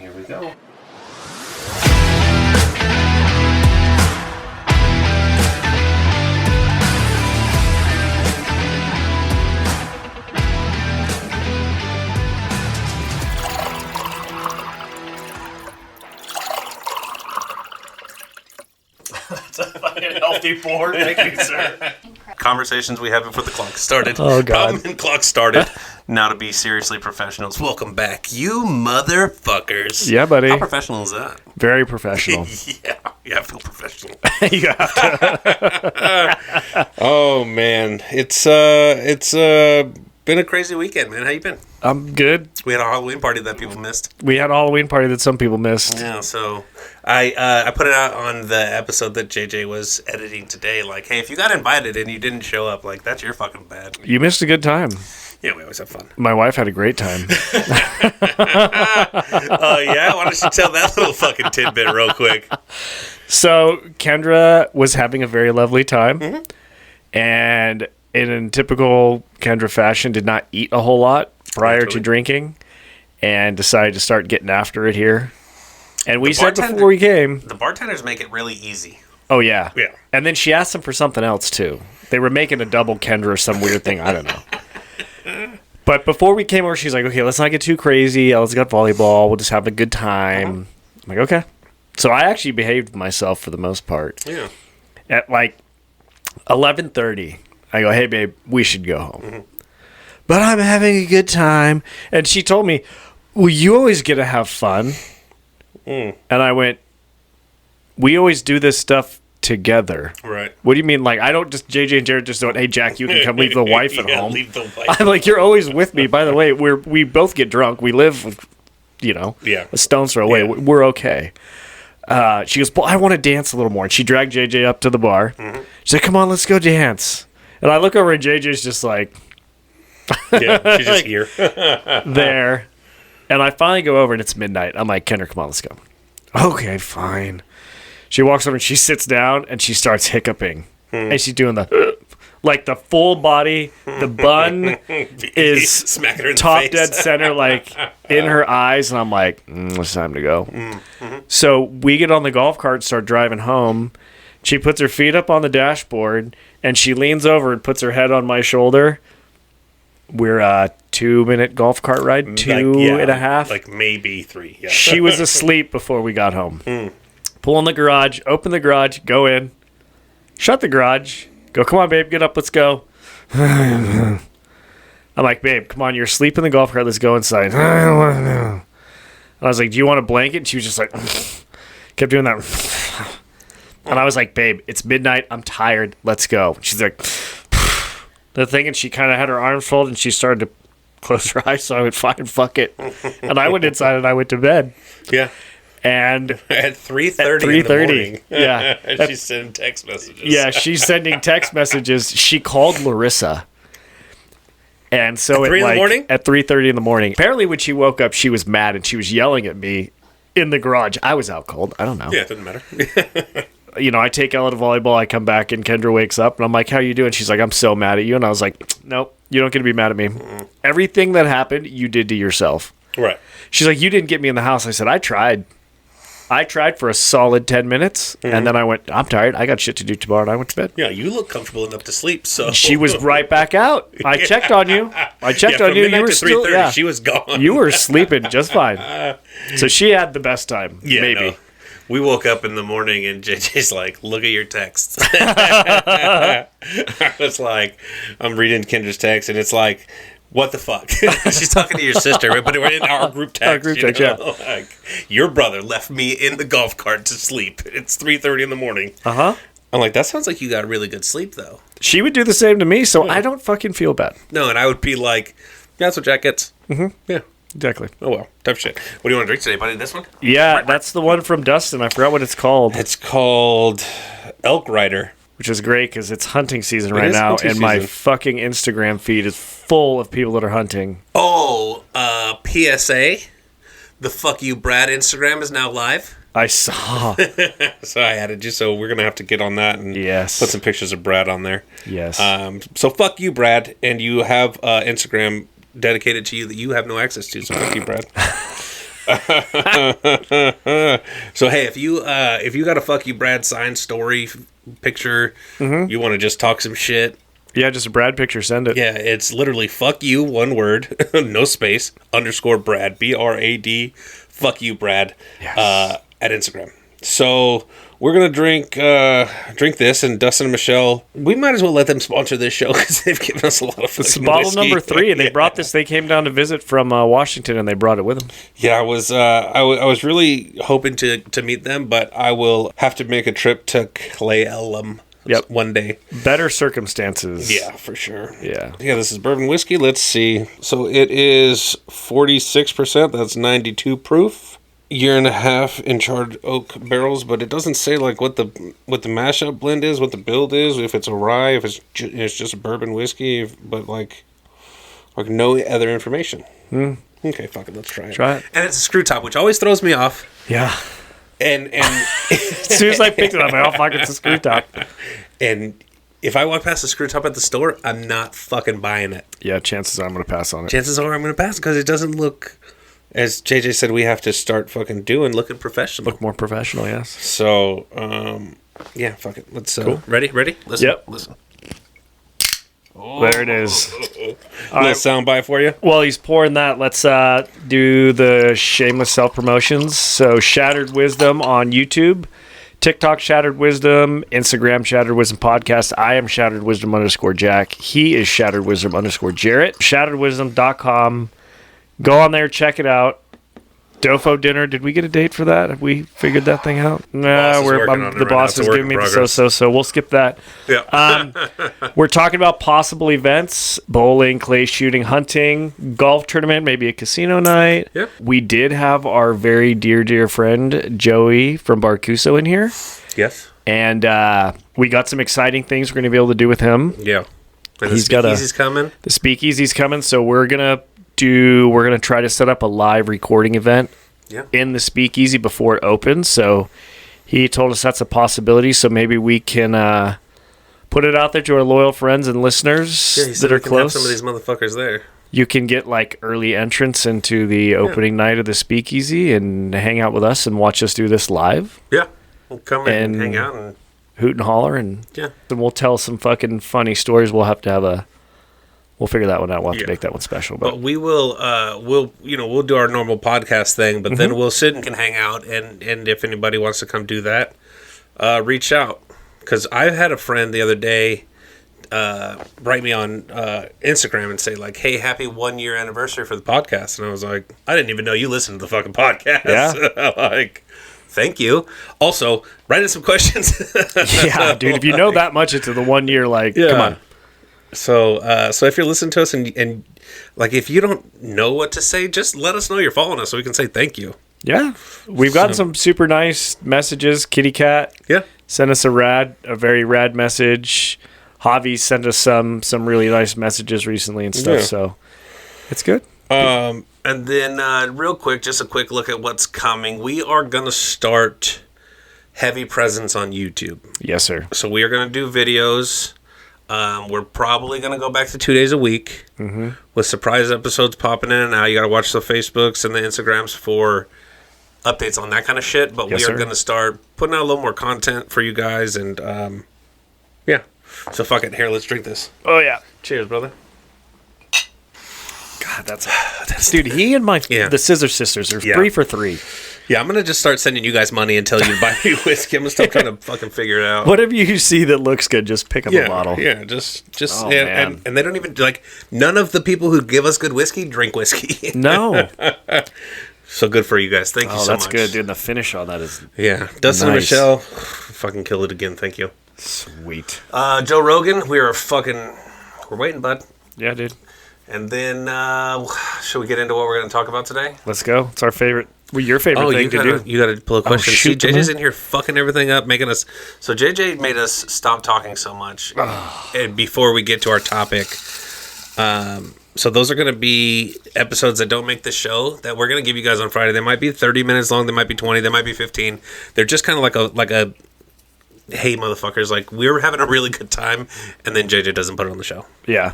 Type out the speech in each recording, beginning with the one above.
Here we go. That's a fucking healthy board. Thank you, sir. Conversations we had before the clock started. Oh, God. Problem and clock started. Now to be seriously professionals. Welcome back, you motherfuckers. Yeah, buddy. How professional is that? Very professional. Yeah, I feel professional. You have to. Oh, man. It's been a crazy weekend, man. How you been? I'm good. We had a Halloween party that people missed. We had a Halloween party that some people missed. Yeah, so I put it out on the episode that JJ was editing today. Like, hey, if you got invited and you didn't show up, like, that's your fucking bad. You missed a good time. Yeah, we always have fun. My wife had a great time. Oh, yeah? Why don't you tell that little fucking tidbit real quick? So, Kendra was having a very lovely time. And in typical Kendra fashion, did not eat a whole lot prior to drinking. And decided to start getting after it here. And we said before we came... The bartenders make it really easy. Oh, yeah. Yeah. And then she asked them for something else, too. They were making a double Kendra or some weird thing. I don't know. But before we came over, she's like, okay, let's not get too crazy. Let's get volleyball. We'll just have a good time. I'm like, okay. So I actually behaved myself for the most part. Yeah. At like 11:30, I go, hey, babe, we should go home. But I'm having a good time. And she told me, well, you always get to have fun. And I went, we always do this stuff together. Right. What do you mean? Like, I don't just, JJ and Jerett just don't, hey, Jack, you can come leave the wife at home. Leave the wife. I'm like, you're always with me. By the way, we both get drunk. We live, a stone's throw away. Yeah. We're okay. She goes, well, I want to dance a little more. And she dragged JJ up to the bar. She's like, come on, let's go dance. And I look over and JJ's just like... Yeah, she's just here. there. And I finally go over and it's midnight. I'm like, Kendra, come on, let's go. Okay, fine. She walks over and she sits down and she starts hiccuping. And she's doing the... Like the full body, the bun is smacking her in top the face. dead center, like in her eyes. And I'm like, it's time to go. So we get on the golf cart and start driving home. She puts her feet up on the dashboard and she leans over and puts her head on my shoulder. We're a 2-minute golf cart ride, two and a half. Like maybe 3. Yeah. She was asleep before we got home. Pull in the garage, open the garage, go in, shut the garage. Go, come on, babe, get up, let's go. I'm like, babe, come on, you're asleep in the golf cart, let's go inside. I don't want to know. I was like, do you want a blanket? And she was just like, kept doing that. And I was like, babe, it's midnight, I'm tired, let's go. She's like, the thing, and she kind of had her arms folded, and she started to close her eyes, so I went, fine, fuck it. And I went inside, and I went to bed. Yeah. And at 3:30 in the morning. Yeah. And she's sending text messages. Yeah, she's sending text messages. She called Larissa. And so at 3 in the morning? At 3:30 in the morning. Apparently when she woke up, she was mad and she was yelling at me in the garage. I was out cold. I don't know. Yeah, it doesn't matter. I take Ella to volleyball. I come back and Kendra wakes up and I'm like, how you doing? She's like, I'm so mad at you. And I was like, nope, you don't get to be mad at me. Everything that happened, you did to yourself. Right. She's like, you didn't get me in the house. I said, I tried for a solid 10 minutes, and then I went, I'm tired. I got shit to do tomorrow, and I went to bed. Yeah, you look comfortable enough to sleep, so... She was right back out. I checked on you. You were still... Yeah. She was gone. You were sleeping just fine. So she had the best time. Yeah, maybe. No. We woke up in the morning, and JJ's like, look at your texts. I was like, I'm reading Kendra's text, and it's like... What the fuck? She's talking to your sister, right? But we're in our group text. Our group text, yeah. Like, your brother left me in the golf cart to sleep. It's 3:30 in the morning. Uh-huh. I'm like, that sounds like you got really good sleep, though. She would do the same to me, so I don't fucking feel bad. No, and I would be like, yeah, that's what Jack gets. Yeah. Exactly. Oh, well. Tough shit. What do you want to drink today, buddy? This one? Yeah, that's the one from Dustin. I forgot what it's called. It's called Elk Rider. Which is great because it's hunting season right now, and my fucking Instagram feed is full of people that are hunting. Oh, PSA. The Fuck You Brad Instagram is now live. I saw. So I added you, so we're going to have to get on that and yes. Put some pictures of Brad on there. Yes. So fuck you, Brad, and you have Instagram dedicated to you that you have no access to, so fuck you, Brad. So hey, if you got a fuck you Brad signed story picture, you want to just talk some shit. Yeah, just a Brad picture. Send it. Yeah, it's literally fuck you, one word, no space, underscore Brad, BRAD, fuck you Brad, Yes. at Instagram. So we're gonna drink this, and Dustin and Michelle, we might as well let them sponsor this show because they've given us a lot of This is fucking bottle whiskey. number 3, and they brought this. They came down to visit from Washington, and they brought it with them. Yeah, I was really hoping to meet them, but I will have to make a trip to Clay Elum. Yep. One day. Better circumstances. Yeah, for sure. Yeah. Yeah, this is bourbon whiskey. Let's see. So it is 46%. That's 92 proof. Year and a half in charred oak barrels, but it doesn't say like what the mashup blend is, what the build is, if it's a rye, if it's just a bourbon whiskey, but like no other information. Okay, fuck it. Let's try it. Try it. And it's a screw top, which always throws me off. Yeah. And As soon as I picked it up, I'm like, oh, fuck, it's a screw top. And if I walk past the screw top at the store, I'm not fucking buying it. Yeah, chances are I'm going to pass on it. Chances are I'm going to pass it because it doesn't look, as JJ said, we have to start fucking looking professional. Look more professional, yes. So, yeah, fuck it. Let's, Cool. Ready? Listen. Yep. Listen. There it is. Little sound bite for you. While he's pouring that, let's do the shameless self-promotions. So Shattered Wisdom on YouTube, TikTok Shattered Wisdom, Instagram Shattered Wisdom Podcast. I am Shattered Wisdom _ Jack. He is Shattered Wisdom _ Jerett. ShatteredWisdom.com. Go on there, check it out. Dofo dinner. Did we get a date for that? Have we figured that thing out? No, the boss is giving me the so we'll skip that. Yeah. We're talking about possible events: bowling, clay shooting, hunting, golf tournament, maybe a casino night. Yep. We did have our very dear friend Joey from Barcuso in here. Yes. And we got some exciting things we're going to be able to do with him. Yeah. And He's the speakeasy's coming. The speakeasy's coming, so we're gonna try to set up a live recording event in the speakeasy before it opens. So he told us that's a possibility. So maybe we can put it out there to our loyal friends and listeners that are close. Have some of these motherfuckers there. You can get like early entrance into the opening night of the speakeasy and hang out with us and watch us do this live. Yeah, we'll come and hang out and hoot and holler, and then we'll tell some fucking funny stories. We'll have to we'll figure that one out. We'll have to make that one special. But we will, we'll do our normal podcast thing, but then we'll sit and can hang out, and if anybody wants to come do that, reach out. Because I had a friend the other day write me on Instagram and say like, "Hey, happy 1 year anniversary for the podcast," and I was like, "I didn't even know you listened to the fucking podcast." Yeah. Like, thank you. Also, write in some questions. Yeah, dude. If you know that much into the 1 year, like, come on. So if you're listening to us and like if you don't know what to say, just let us know you're following us so we can say thank you. Yeah, we've gotten some super nice messages. Kitty Cat, sent us a very rad message. Javi sent us some really nice messages recently and stuff. So it's good. And then real quick, just a quick look at what's coming. We are gonna start heavy presence on YouTube. Yes, sir. So we are gonna do videos. We're probably going to go back to 2 days a week with surprise episodes popping in and out. You got to watch the Facebooks and the Instagrams for updates on that kind of shit. But we are going to start putting out a little more content for you guys. And, yeah. So fuck it. Here, let's drink this. Oh, yeah. Cheers, brother. God, that's dude, he and the Scissor Sisters are 3 for 3. Yeah, I'm going to just start sending you guys money and tell you to buy me whiskey. I'm going to start trying to fucking figure it out. Whatever you see that looks good, just pick up a bottle. Yeah, just and they don't even, like, none of the people who give us good whiskey drink whiskey. No. So good for you guys. Thank you so much. Oh, that's good, dude. The finish on that is Dustin and Michelle, fucking killed it again. Thank you. Sweet. Joe Rogan, we're waiting, bud. Yeah, dude. And then, should we get into what we're going to talk about today? Let's go. It's our favorite. Your favorite thing to do. You got to pull a question. Shoot, see, JJ's in here fucking everything up, making us. So JJ made us stop talking so much. And before we get to our topic, so those are going to be episodes that don't make the show that we're going to give you guys on Friday. They might be 30 minutes long. They might be 20. They might be 15. They're just kind of like a. Hey, motherfuckers! Like we're having a really good time, and then JJ doesn't put it on the show. Yeah.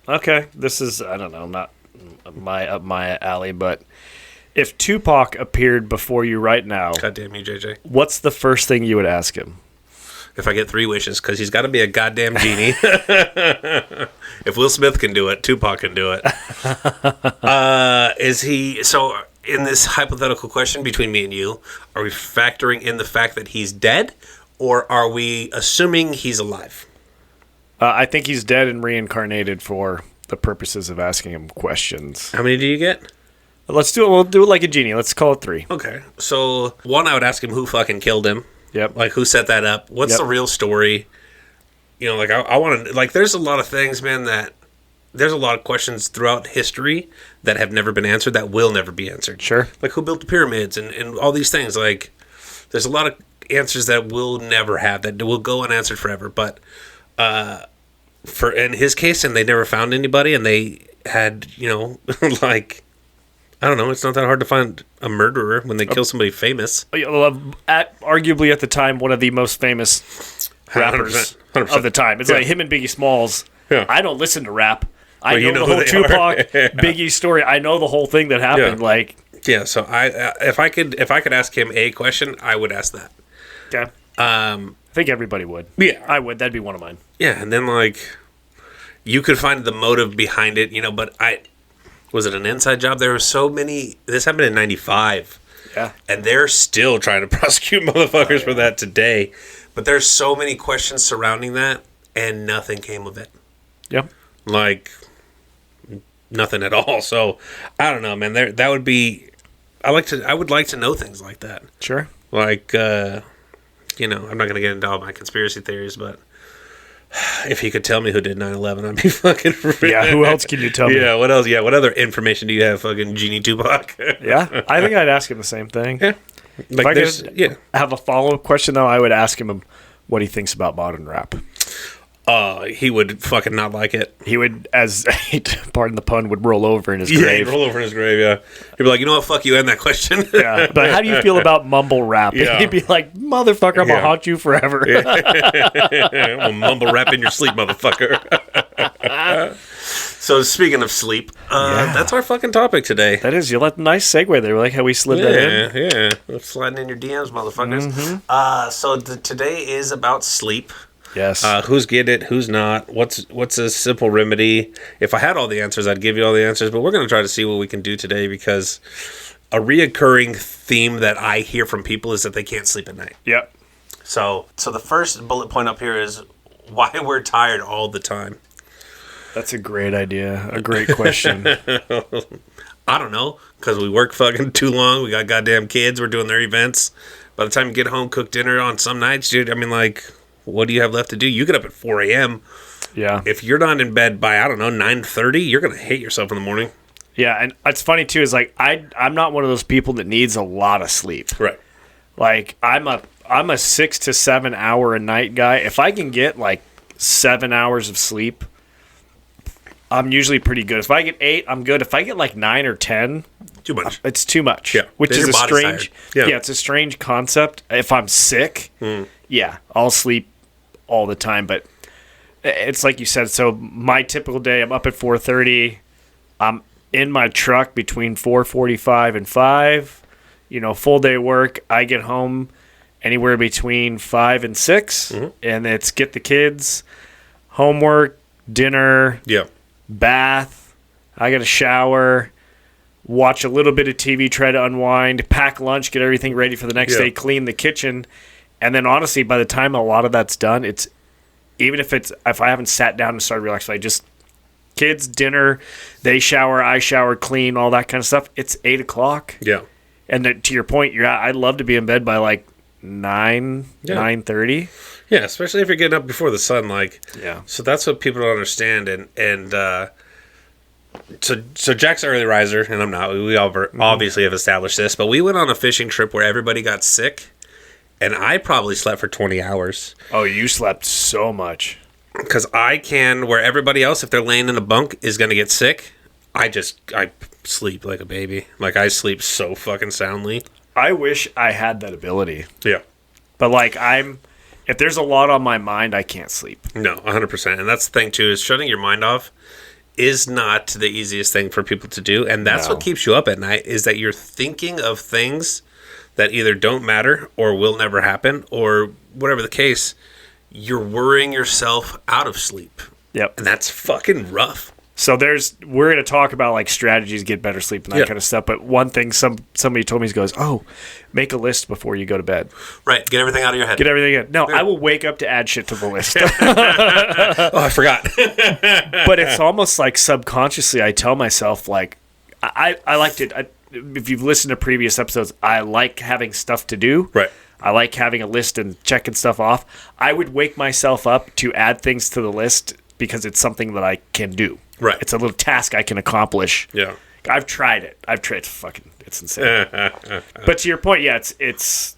Okay. This is, I don't know, not up my alley, but If Tupac appeared before you right now, God damn you, JJ. what's the first thing you would ask him? If I get 3 wishes, because he's got to be a goddamn genie. If Will Smith can do it, Tupac can do it. Is he... So, in this hypothetical question between me and you, are we factoring in the fact that he's dead, or are we assuming he's alive? I think he's dead and reincarnated for the purposes of asking him questions. How many do you get? Let's do it. We'll do it like a genie. Let's call it 3. Okay. So, one, I would ask him who fucking killed him. Yep. Like, who set that up? What's the real story? You know, like, I want to... Like, there's a lot of things, man, that... There's a lot of questions throughout history that have never been answered, that will never be answered. Sure. Like, who built the pyramids and all these things. Like, there's a lot of answers that we'll never have, that will go unanswered forever. But for in his case, and they never found anybody, and they had, you know, like... I don't know. It's not that hard to find a murderer when they kill somebody famous. Arguably at the time, one of the most famous rappers 100%. of the time. It's like him and Biggie Smalls. Yeah. I don't listen to rap. I know, you know the whole who they are. Tupac Biggie story. I know the whole thing that happened. Yeah. Like, yeah. So if I could ask him a question, I would ask that. okay. I think everybody would. Yeah, I would. That'd be one of mine. Yeah, and then like you could find the motive behind it, you know. But was it an inside job? There were so many. This happened in '95. Yeah, and they're still trying to prosecute motherfuckers for that today. But there's so many questions surrounding that, and nothing came of it. Yep. Like nothing at all. So I don't know, man. That would be. I would like to know things like that. Sure. Like, you know, I'm not gonna get into all my conspiracy theories, but if he could tell me who did 9/11, I'd be fucking. Yeah. Who else can you tell me? Yeah. What else? Yeah. What other information do you have, fucking Genie Tupac? Yeah. I think I'd ask him the same thing. Yeah. Like, if I could have a follow-up question, though, I would ask him what he thinks about modern rap. He would fucking not like it. He would, as pardon the pun, would roll over in his grave. Yeah, he'd roll over in his grave, yeah. He'd be like, you know what, fuck you, end that question. Yeah, but how do you feel about mumble rap? Yeah. He'd be like, motherfucker, I'm going to haunt you forever. I'm gonna mumble rap in your sleep, motherfucker. So speaking of sleep, that's our fucking topic today. That is, you let nice segue there. Like how we slid that in. Yeah. Sliding in your DMs, motherfuckers. Mm-hmm. So today is about sleep. Yes. Who's get it? Who's not? What's a simple remedy? If I had all the answers, I'd give you all the answers. But we're going to try to see what we can do today, because a reoccurring theme that I hear from people is that they can't sleep at night. Yep. So the first bullet point up here is why we're tired all the time. That's a great idea. A great question. I don't know, because we work fucking too long. We got goddamn kids. We're doing their events. By the time you get home, cook dinner on some nights, dude. I mean, like, what do you have left to do? You get up at 4 a.m. Yeah. If you're not in bed by, I don't know, 9:30, you're going to hate yourself in the morning. Yeah, and it's funny, too, is like, I'm not one of those people that needs a lot of sleep. Right. Like, I'm a 6 to 7 hour a night guy. If I can get, like, 7 hours of sleep, I'm usually pretty good. If I get 8, I'm good. If I get like 9 or 10, too much. It's too much. Yeah, which then is your a body's strange. tired. Yeah, it's a strange concept. If I'm sick, yeah, I'll sleep all the time. But it's like you said. So my typical day, I'm up at 4:30. I'm in my truck between 4:45 and 5. You know, full day work. I get home anywhere between 5 and 6, and it's get the kids, homework, dinner. Yeah. Bath, I got a shower, watch a little bit of TV, try to unwind, pack lunch, get everything ready for the next day, clean the kitchen, and then honestly, by the time a lot of that's done, it's even if I haven't sat down and started relaxing, I just kids, dinner, they shower, I shower, clean, all that kind of stuff. It's 8 o'clock. Yeah, and then, to your point, I'd love to be in bed by like 9:30. Yeah, especially if you're getting up before the sun, like. Yeah. So that's what people don't understand, and so Jack's an early riser, and I'm not. We all obviously have established this, but we went on a fishing trip where everybody got sick, and I probably slept for 20 hours. Oh, you slept so much. Because I can, where everybody else, if they're laying in a bunk, is going to get sick, I sleep like a baby. Like, I sleep so fucking soundly. I wish I had that ability. Yeah. But like if there's a lot on my mind, I can't sleep. No, 100%. And that's the thing, too, is shutting your mind off is not the easiest thing for people to do, and that's what keeps you up at night, is that you're thinking of things that either don't matter or will never happen, or whatever the case, you're worrying yourself out of sleep. Yep. And that's fucking rough. So we're going to talk about like strategies to get better sleep and that kind of stuff. But one thing somebody told me is make a list before you go to bed. Right. Get everything out of your head. Get everything in. No, I will wake up to add shit to the list. Oh, I forgot. But it's almost like subconsciously I tell myself like, I like to, if you've listened to previous episodes, I like having stuff to do. Right. I like having a list and checking stuff off. I would wake myself up to add things to the list because it's something that I can do. Right. It's a little task I can accomplish. Yeah. I've tried it. It's insane. But to your point, yeah, it's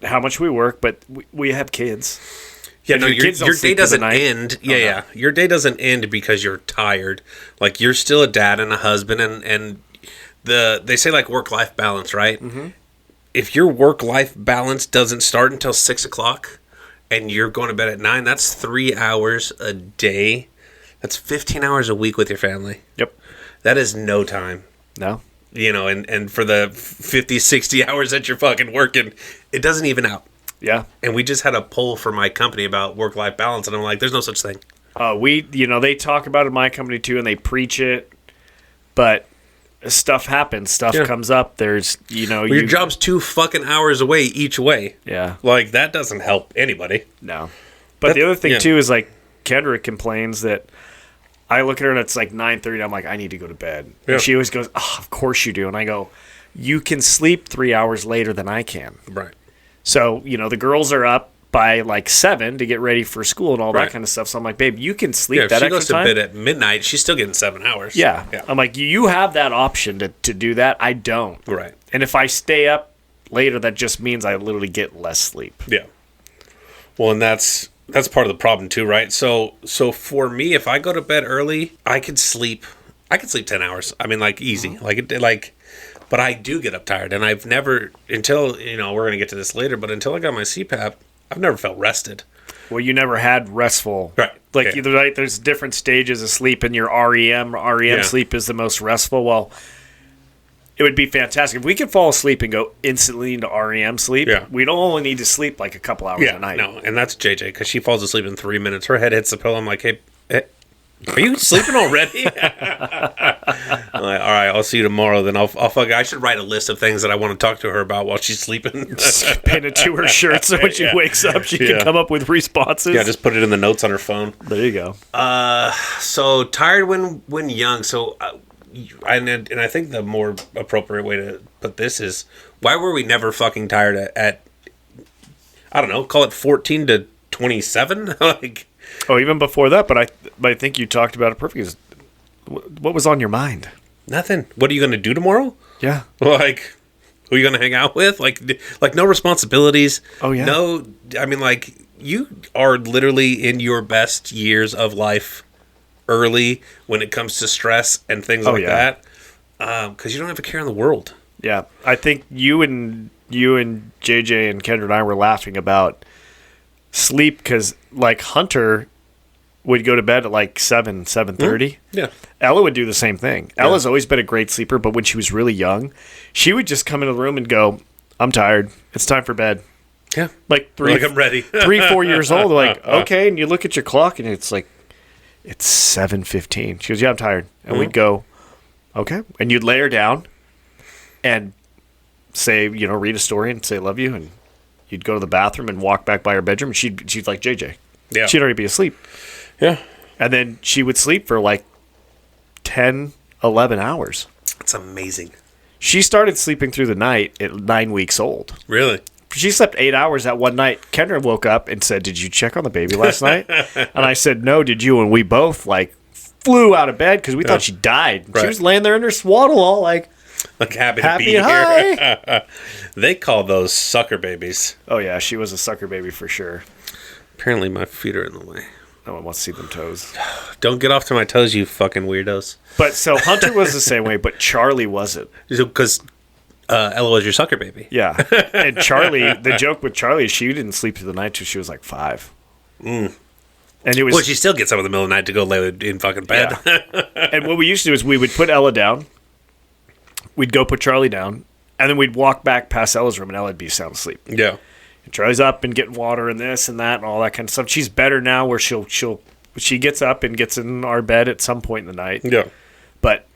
how much we work, but we have kids. Yeah, no, your day doesn't end. Yeah. Your day doesn't end because you're tired. Like, you're still a dad and a husband, and they say, like, work-life balance, right? Mm-hmm. If your work-life balance doesn't start until 6 o'clock and you're going to bed at 9, that's 3 hours a day. That's 15 hours a week with your family. Yep. That is no time. No. You know, and for the 50, 60 hours that you're fucking working, it doesn't even out. Yeah. And we just had a poll for my company about work-life balance, and I'm like, there's no such thing. They talk about it in my company too, and they preach it, but stuff happens. Stuff comes up. There's, your job's 2 fucking hours away each way. Yeah. Like, that doesn't help anybody. No. But the other thing too is, like, Kendra complains that I look at her and it's like 9:30 and I'm like, I need to go to bed. Yeah. And she always goes, oh, of course you do. And I go, you can sleep 3 hours later than I can. Right. So, the girls are up by like 7 to get ready for school and all that kind of stuff. So I'm like, babe, you can sleep that extra time. If she goes to bed at midnight, she's still getting 7 hours. Yeah. I'm like, you have that option to do that. I don't. Right. And if I stay up later, that just means I literally get less sleep. Yeah. Well, and that's part of the problem too, right? So for me, if I go to bed early, I could sleep 10 hours. I mean, like, easy. But I do get up tired, and I've never, until, we're going to get to this later, but until I got my CPAP, I've never felt rested. Well, you never had restful. Right. Like, there's different stages of sleep, and your REM sleep is the most restful. Well, it would be fantastic. If we could fall asleep and go instantly into REM sleep, we'd only need to sleep like a couple hours a night. No, and that's JJ, because she falls asleep in 3 minutes. Her head hits the pillow. I'm like, hey, are you sleeping already? I'm like, all right, I'll see you tomorrow. Then I should write a list of things that I want to talk to her about while she's sleeping. Just pin it to her shirt so when she wakes up, she can come up with responses. Yeah, just put it in the notes on her phone. There you go. So tired when young. So, and I think the more appropriate way to put this is, why were we never fucking tired at I don't know, call it 14 to 27? Like. Oh, even before that, but I think you talked about it perfectly. What was on your mind? Nothing. What are you going to do tomorrow? Yeah. Like, who are you going to hang out with? Like no responsibilities. Oh, yeah. No, I mean, like, you are literally in your best years of life early when it comes to stress and things that. Because you don't have a care in the world. Yeah. I think you and JJ and Kendra and I were laughing about sleep because, like, Hunter would go to bed at like 7:30. Yeah. Ella would do the same thing. Ella's always been a great sleeper, but when she was really young, she would just come into the room and go, I'm tired. It's time for bed. Yeah. Like I'm ready. 3-4 years old. Like, okay. And you look at your clock and it's like, it's 7:15. She goes, yeah, I'm tired. And we'd go, okay. And you'd lay her down and say, read a story and say, love you. And you'd go to the bathroom and walk back by her bedroom. And she'd like JJ. Yeah. She'd already be asleep. Yeah. And then she would sleep for like 10, 11 hours. That's amazing. She started sleeping through the night at 9 weeks old. Really? She slept 8 hours that one night. Kendra woke up and said, did you check on the baby last night? And I said, no, did you? And we both flew out of bed because we thought she died. Right. She was laying there in her swaddle all like happy to be here. They call those sucker babies. Oh, yeah. She was a sucker baby for sure. Apparently my feet are in the way. No one wants to see them toes. Don't get off to my toes, you fucking weirdos. But so Hunter was the same way, but Charlie wasn't. Because Ella was your sucker baby. Yeah. And Charlie, the joke with Charlie is she didn't sleep through the night till she was like 5. And it was. Well, she still gets up in the middle of the night to go lay in fucking bed. Yeah. And what we used to do is we would put Ella down. We'd go put Charlie down. And then we'd walk back past Ella's room and Ella'd be sound asleep. Yeah. And Charlie's up and getting water and this and that and all that kind of stuff. She's better now where she gets up and gets in our bed at some point in the night. Yeah. But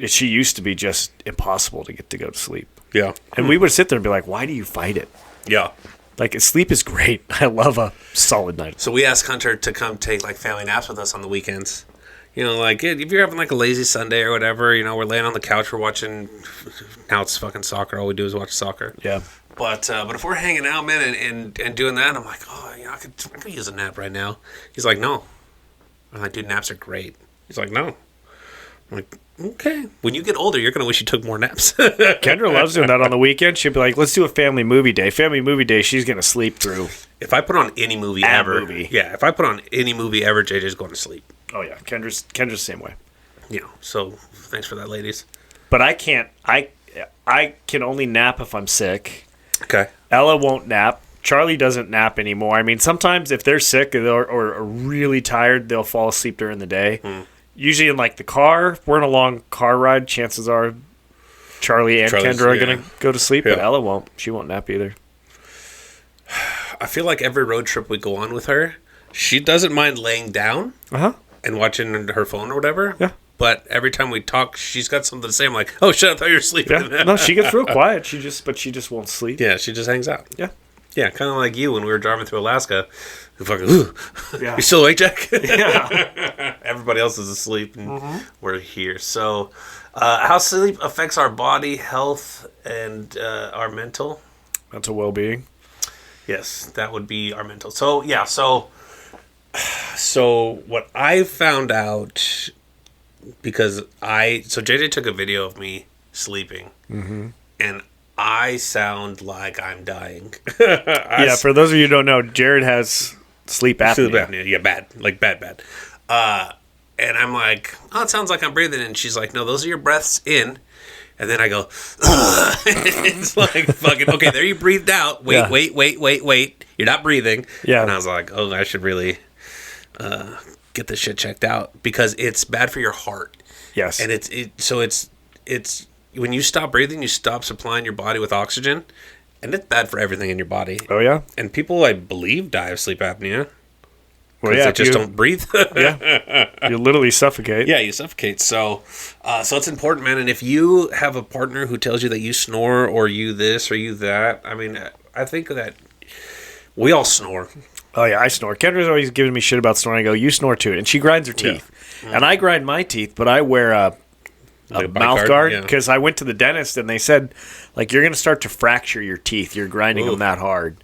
she used to be just impossible to get to go to sleep. Yeah. And we would sit there and be like, why do you fight it? Yeah. Like, sleep is great. I love a solid night. So we asked Hunter to come take like family naps with us on the weekends. You know, like if you're having like a lazy Sunday or whatever, you know, we're laying on the couch, we're watching. Now it's fucking soccer. All we do is watch soccer. Yeah. But if we're hanging out, man, and doing that, I'm like, oh, you know, I could use a nap right now. He's like, no. I'm like, dude, naps are great. He's like, no. I'm like, okay. When you get older, you're gonna wish you took more naps. Kendra loves doing that on the weekend. She'd be like, let's do a family movie day. Family movie day, she's going to sleep through. If I put on any movie ever, if I put on any movie ever, JJ's going to sleep. Oh, yeah. Kendra's the same way. You know, so thanks for that, ladies. But I can't. I can only nap if I'm sick. Okay. Ella won't nap. Charlie doesn't nap anymore. I mean, sometimes if they're sick or are really tired, they'll fall asleep during the day. Usually in like the car, if we're in a long car ride, chances are Charlie and Kendra are going to go to sleep, but Ella won't. She won't nap either. I feel like every road trip we go on with her, she doesn't mind laying down and watching her phone or whatever. Yeah. But every time we talk, she's got something to say. I'm like, oh shit, I thought you were sleeping. Yeah. No, she gets real quiet. She just won't sleep. Yeah, she just hangs out. Yeah. Yeah, kind of like you when we were driving through Alaska. Fucking, ooh, yeah. You still awake, Jack? Yeah. Everybody else is asleep, and we're here. So, how sleep affects our body, health, and our mental well-being. Yes, that would be our mental. So yeah, so what I found out because JJ took a video of me sleeping, and I sound like I'm dying. Yeah, for those of you who don't know, Jerett has sleep apnea. Sleep apnea, yeah, bad. And I'm like, oh, it sounds like I'm breathing. And she's like, no, those are your breaths in. And then I go, it's like fucking, okay, there you breathed out. Wait. You're not breathing. Yeah. And I was like, oh, I should really get this shit checked out because it's bad for your heart. Yes. And it's when you stop breathing, you stop supplying your body with oxygen. And it's bad for everything in your body. Oh, yeah? And people, I believe, die of sleep apnea. Well, yeah, they just don't breathe. Yeah. You literally suffocate. Yeah, you suffocate. So it's important, man. And if you have a partner who tells you that you snore or you this or you that, I mean, I think that we all snore. Oh, yeah, I snore. Kendra's always giving me shit about snoring. I go, you snore too. And she grinds her teeth. Yeah. And I grind my teeth, but I wear a mouth guard because I went to the dentist and they said, like, you're going to start to fracture your teeth. You're grinding them that hard.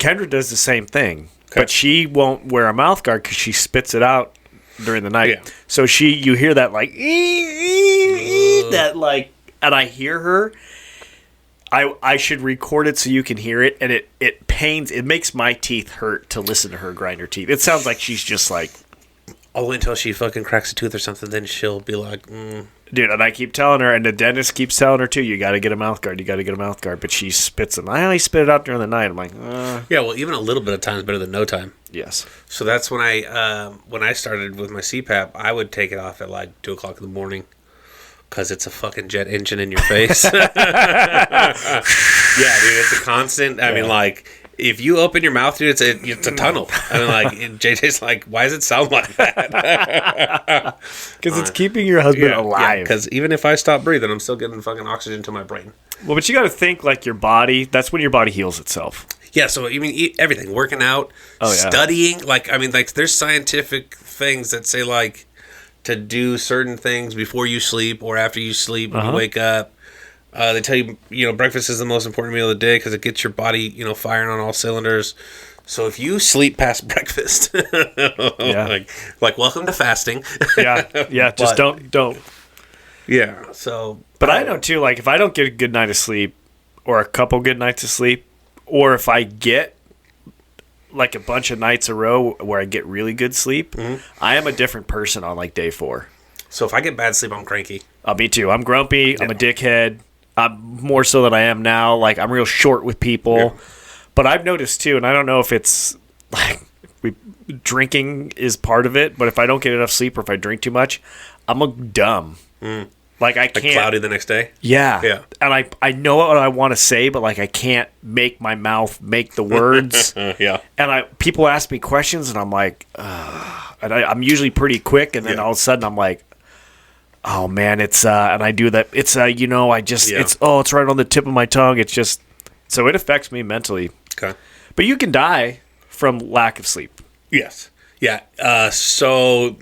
Kendra does the same thing. Okay. But she won't wear a mouth guard because she spits it out during the night. Yeah. So you hear that like, that like, and I hear her. I should record it so you can hear it, and it pains. It makes my teeth hurt to listen to her grind her teeth. It sounds like she's just like. I'll wait until she fucking cracks a tooth or something, then she'll be like, Dude, and I keep telling her, and the dentist keeps telling her too, you got to get a mouth guard, but she spits them. I only spit it out during the night. I'm like, Yeah, well, even a little bit of time is better than no time. Yes. So that's when I started with my CPAP, I would take it off at like 2 o'clock in the morning. Because it's a fucking jet engine in your face. Yeah, dude, it's a constant. I mean, like, if you open your mouth, dude, it's a tunnel. I mean, like, JJ's like, why does it sound like that? Because it's keeping your husband alive. Because even if I stop breathing, I'm still getting fucking oxygen to my brain. Well, but you got to think like your body. That's when your body heals itself. Yeah, so I mean, everything, working out, studying. Like, I mean, like, there's scientific things that say like to do certain things before you sleep or after you sleep when you wake up. They tell you, breakfast is the most important meal of the day because it gets your body, firing on all cylinders. So if you sleep past breakfast, like welcome to fasting. Just don't. Yeah. So, but I know too. Like if I don't get a good night of sleep, or a couple good nights of sleep, or if I get like a bunch of nights in a row where I get really good sleep, I am a different person on like day 4. So if I get bad sleep, I'm cranky. Me too. I'm grumpy. Yeah. I'm a dickhead. I'm more so than I am now. Like I'm real short with people. Yeah. But I've noticed too, and I don't know if it's like Drinking is part of it, but if I don't get enough sleep or if I drink too much, I'm dumb. Like I can't. Like cloudy the next day. Yeah. Yeah. And I know what I want to say, but like I can't make my mouth make the words. Yeah. And people ask me questions, and I'm like, and I'm usually pretty quick, and then all of a sudden I'm like, oh man, it's and I do that. It's it's right on the tip of my tongue. It's just so it affects me mentally. Okay. But you can die from lack of sleep. Yes. Yeah. So,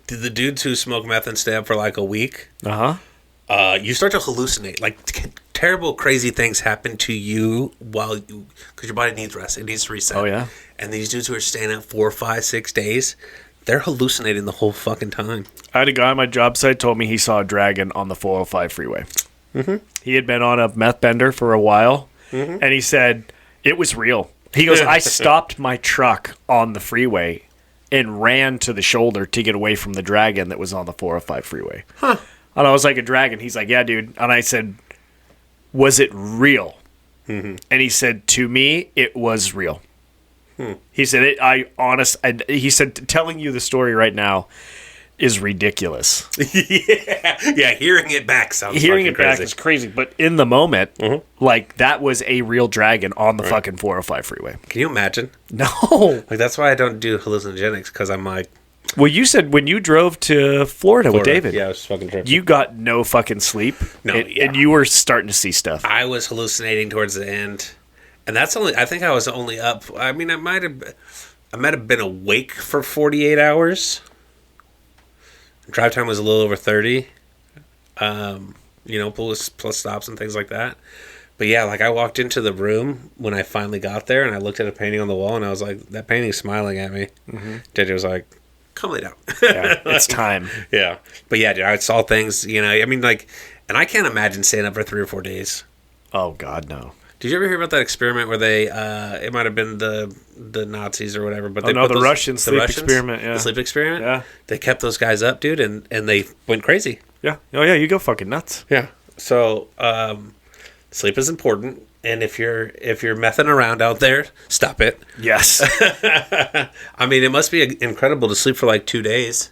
did the dudes who smoke meth and stay up for like a week? You start to hallucinate. Like terrible, crazy things happen to you because your body needs rest. It needs to reset. Oh yeah. And these dudes who are staying up 4, 5, 6 days, they're hallucinating the whole fucking time. I had a guy on my job site told me he saw a dragon on the 405 freeway. He had been on a meth bender for a while, and he said it was real. He goes, I stopped my truck on the freeway and ran to the shoulder to get away from the dragon that was on the 405 freeway. And I was like, a dragon? He's like, yeah, dude. And I said, was it real? And he said, to me, it was real. He said, he said, telling you the story right now is ridiculous. Yeah, hearing it back sounds Hearing fucking it back crazy. is crazy, but in the moment, like that was a real dragon on the fucking 405 freeway. Can you imagine? No. Like that's why I don't do hallucinogenics because I'm like, Well, you said when you drove to Florida with David, yeah, I was fucking tripping. you got no fucking sleep. No, and you were starting to see stuff. I was hallucinating towards the end, and that's only. I think I was only up. I mean, I might have been awake for 48 hours. Drive time was a little over 30. Plus stops and things like that. But yeah, like I walked into the room when I finally got there, and I looked at a painting on the wall, and I was like, "That painting's smiling at me." JJ was like, "Come lay down." Yeah, it's time. Yeah, but yeah, dude, I saw things. I mean, like, and I can't imagine staying up for 3 or 4 days. Oh God, no. Did you ever hear about that experiment where they? It might have been the Nazis or whatever, but they the Russian sleep experiment. Yeah, the sleep experiment. Yeah, they kept those guys up, dude, and they went crazy. Yeah. Oh yeah, you go fucking nuts. Yeah. So sleep is important, and if you're messing around out there, stop it. Yes. I mean, it must be incredible to sleep for like 2 days.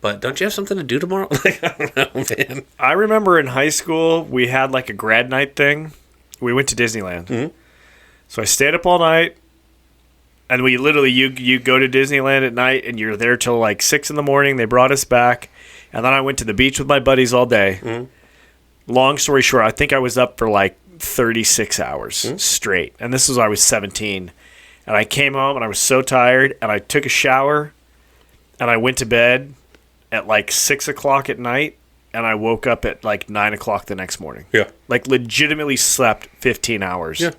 But don't you have something to do tomorrow? Like, I don't know, man. I remember in high school we had like a grad night thing. We went to Disneyland. So I stayed up all night, and we literally you go to Disneyland at night, and you're there till like 6 in the morning. They brought us back, and then I went to the beach with my buddies all day. Long story short, I think I was up for like 36 hours straight, and this was when I was 17. And I came home, and I was so tired, and I took a shower, and I went to bed at like 6 o'clock at night. And I woke up at like 9 o'clock the next morning. Yeah. Like legitimately slept 15 hours. Yeah.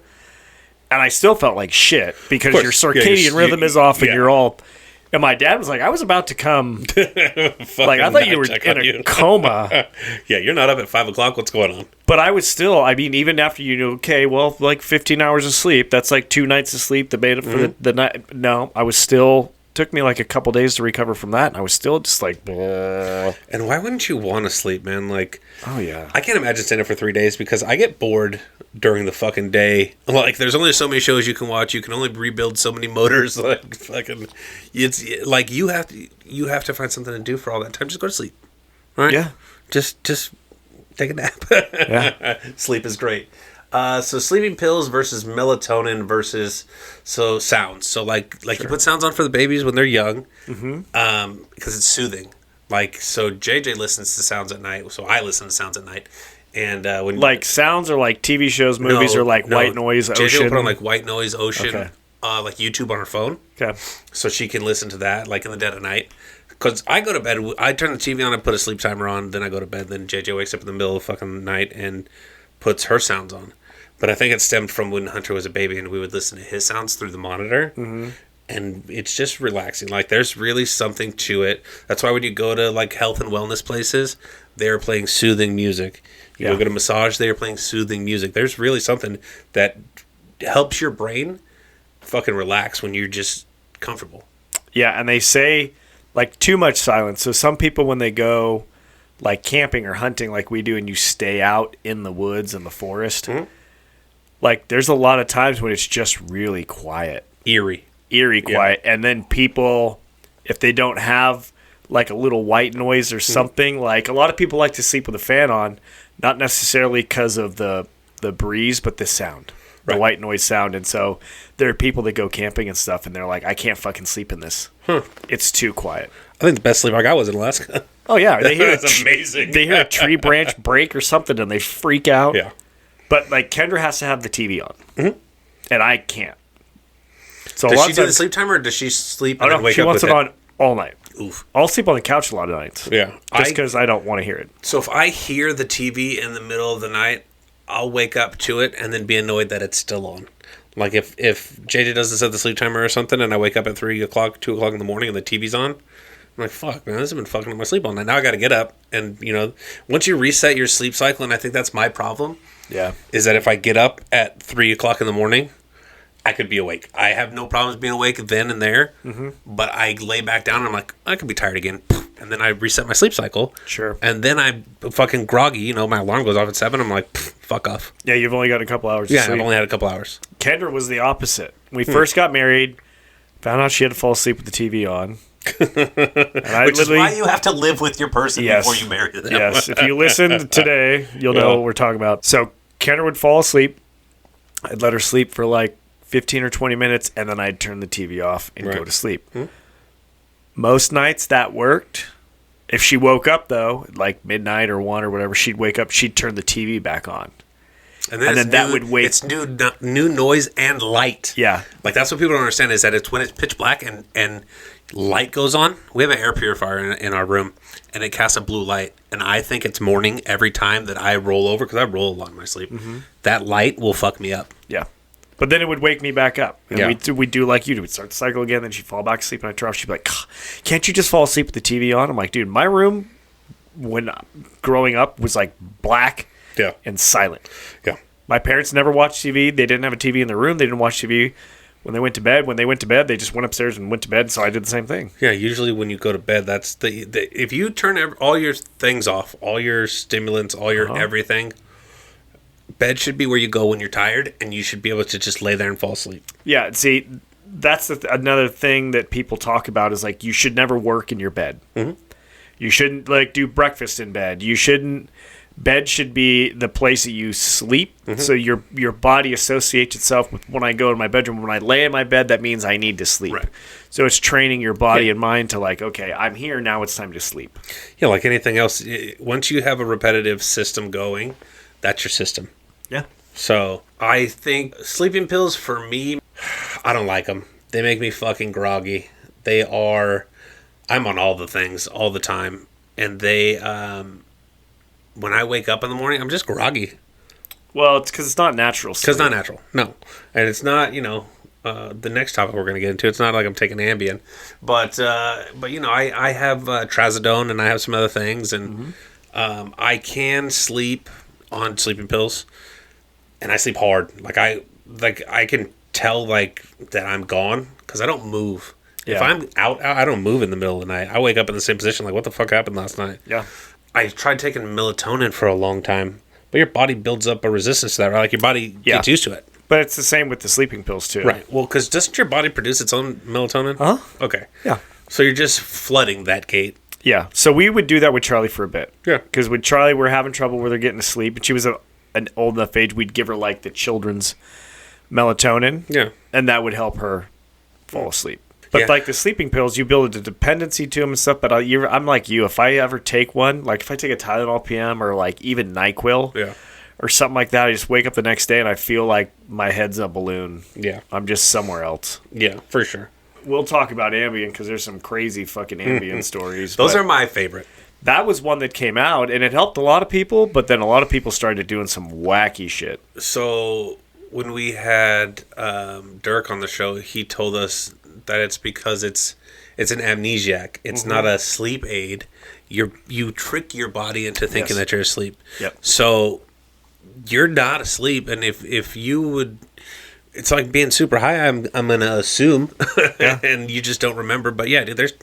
And I still felt like shit because your circadian rhythm is off and you're all... And my dad was like, I was about to come... like, I thought you were in a coma. Yeah, you're not up at 5 o'clock. What's going on? But I was still... I mean, even after you knew, okay, well, like 15 hours of sleep, that's like 2 nights of sleep that made up for the night. No, I was still... Took me like a couple days to recover from that, and I was still just like, bleh. And why wouldn't you want to sleep, man? Like, oh yeah, I can't imagine staying up for 3 days because I get bored during the fucking day. Like, there's only so many shows you can watch. You can only rebuild so many motors. Like, fucking, it's like you have to find something to do for all that time. Just go to sleep, right? Yeah, just take a nap. Yeah, sleep is great. So sleeping pills versus melatonin versus sounds. So like sure. You put sounds on for the babies when they're young, because it's soothing. Like, so JJ listens to sounds at night, so I listen to sounds at night. And when like sounds are like TV shows, movies, or like white noise, JJ ocean. will put on like white noise, ocean, okay. Like YouTube on her phone. Okay, so she can listen to that like in the dead of night. Because I go to bed, I turn the TV on, I put a sleep timer on, then I go to bed. Then JJ wakes up in the middle of the fucking night and puts her sounds on. But I think it stemmed from when Hunter was a baby and we would listen to his sounds through the monitor. And it's just relaxing. Like, there's really something to it. That's why when you go to, like, health and wellness places, they're playing soothing music. You go get a massage, they're playing soothing music. There's really something that helps your brain fucking relax when you're just comfortable. Yeah, and they say, like, too much silence. So some people, when they go, like, camping or hunting like we do, and you stay out in the woods and the forest... Like, there's a lot of times when it's just really quiet. Eerie. eerie quiet. And then people, if they don't have like a little white noise or something, like a lot of people like to sleep with a fan on, not necessarily because of the breeze, but the sound, the white noise sound. And so there are people that go camping and stuff, and they're like, I can't fucking sleep in this. It's too quiet. I think the best sleep I got was in Alaska. Oh, yeah. They hear That's amazing. They hear a tree branch break or something, and they freak out. Yeah. But, like, Kendra has to have the TV on. Mm-hmm. And I can't. So does she do the sleep timer, or does she sleep and then wake up? She wants it on all night. Oof. I'll sleep on the couch a lot of nights. Yeah. Just because I don't want to hear it. So if I hear the TV in the middle of the night, I'll wake up to it and then be annoyed that it's still on. Like if JJ doesn't set the sleep timer or something, and I wake up at 3 o'clock, 2 o'clock in the morning, and the TV's on, I'm like, fuck, man, this has been fucking up my sleep all night. Now I got to get up. And, once you reset your sleep cycle, and I think that's my problem, is that if I get up at 3 o'clock in the morning, I could be awake. I have no problems being awake then and there, but I lay back down and I'm like, I could be tired again. And then I reset my sleep cycle. Sure. And then I'm fucking groggy. My alarm goes off at 7. I'm like, fuck off. Yeah, you've only got a couple hours to sleep. I've only had a couple hours. Kendra was the opposite. When we first got married, found out she had to fall asleep with the TV on. Which is why you have to live with your person before you marry them. Yes. If you listen today, you'll know what we're talking about. So Kendra would fall asleep. I'd let her sleep for like 15 or 20 minutes, and then I'd turn the TV off and go to sleep. Most nights that worked. If she woke up, though, like midnight or 1 or whatever, she'd wake up, she'd turn the TV back on. And then that would wake. It's new noise and light. Yeah. Like, that's what people don't understand, is that it's when it's pitch black and light goes on. We have an air purifier in our room, and it casts a blue light. And I think it's morning every time that I roll over, because I roll a lot in my sleep. That light will fuck me up. Yeah. But then it would wake me back up. And we'd do like you do. We'd start the cycle again, then she'd fall back asleep, and I'd turn off. She'd be like, can't you just fall asleep with the TV on? I'm like, dude, my room, when growing up, was like black and silent. Yeah. My parents never watched TV. They didn't have a TV in their room. They didn't watch TV when they went to bed. When they went to bed, they just went upstairs and went to bed, so I did the same thing. Yeah, usually when you go to bed, that's if you turn all your things off, all your stimulants, all your everything, bed should be where you go when you're tired, and you should be able to just lay there and fall asleep. Yeah, see, that's another thing that people talk about is, like, you should never work in your bed. You shouldn't, like, do breakfast in bed. You shouldn't... Bed should be the place that you sleep, so your body associates itself with when I go to my bedroom. When I lay in my bed, that means I need to sleep. Right. So it's training your body and mind to, like, okay, I'm here, now it's time to sleep. Yeah, like anything else, once you have a repetitive system going, that's your system. Yeah. So I think sleeping pills, for me, I don't like them. They make me fucking groggy. I'm on all the things all the time, and they... when I wake up in the morning, I'm just groggy. Well, it's because it's not natural. Because it's not natural, no. And it's not, the next topic we're going to get into, it's not like I'm taking Ambien. But I have trazodone, and I have some other things, and I can sleep on sleeping pills, and I sleep hard. I can tell, like, that I'm gone, because I don't move. Yeah. If I'm out, I don't move in the middle of the night. I wake up in the same position, like, what the fuck happened last night? Yeah. I tried taking melatonin for a long time, but your body builds up a resistance to that, right? Like, your body gets used to it. But it's the same with the sleeping pills, too. Right. Well, because doesn't your body produce its own melatonin? Huh? Okay. Yeah. So you're just flooding that gate. Yeah. So we would do that with Charlie for a bit. Yeah. Because with Charlie, we're having trouble with her getting to sleep. And she was an old enough age, we'd give her, like, the children's melatonin. Yeah. And that would help her fall asleep. But, like, the sleeping pills, you build a dependency to them and stuff. But I'm like you. If I ever take one, like, if I take a Tylenol PM or, like, even NyQuil or something like that, I just wake up the next day and I feel like my head's a balloon. Yeah. I'm just somewhere else. Yeah, for sure. We'll talk about Ambien because there's some crazy fucking Ambien stories. Those are my favorite. That was one that came out, and it helped a lot of people, but then a lot of people started doing some wacky shit. So when we had Dirk on the show, he told us that it's because it's an amnesiac. It's not a sleep aid. You trick your body into thinking that you're asleep. Yep. So you're not asleep, and if you would, it's like being super high. I'm gonna assume, and you just don't remember. But yeah, dude, there's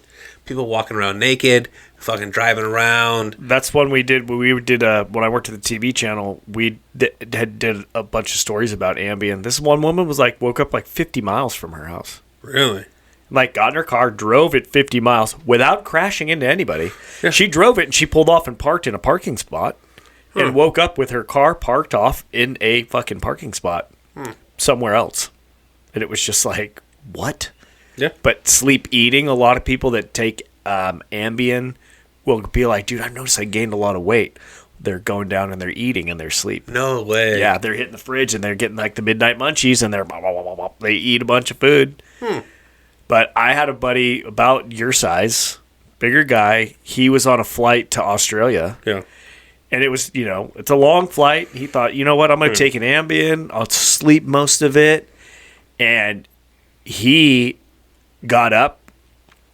people walking around naked, fucking driving around. That's one we did. We did when I worked at the TV channel. We did a bunch of stories about Ambien. This one woman was like woke up like 50 miles from her house. Really? Like, got in her car, drove it 50 miles without crashing into anybody. Yeah. She drove it and she pulled off and parked in a parking spot and woke up with her car parked off in a fucking parking spot somewhere else. And it was just like, what? Yeah. But sleep eating, a lot of people that take Ambien will be like, dude, I noticed I gained a lot of weight. They're going down and they're eating in their sleep. No way. Yeah, they're hitting the fridge and they're getting like the midnight munchies and they're they eat a bunch of food. But I had a buddy about your size, bigger guy. He was on a flight to Australia. Yeah. And it was, it's a long flight. He thought, you know what, I'm going to take an Ambien. I'll sleep most of it. And he got up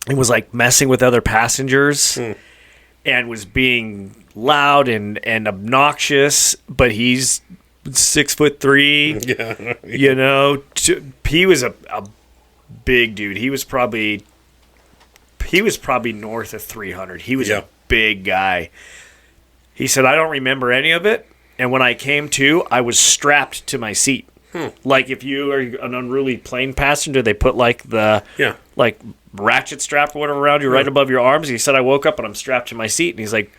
and was like messing with other passengers and was being loud and obnoxious, but he's 6'3". Yeah. He was a big dude. He was probably north of 300. He was a big guy. He said, I don't remember any of it. And when I came to, I was strapped to my seat. Like if you are an unruly plane passenger, they put like the like ratchet strap or whatever around you right above your arms. He said, I woke up and I'm strapped to my seat. And he's like,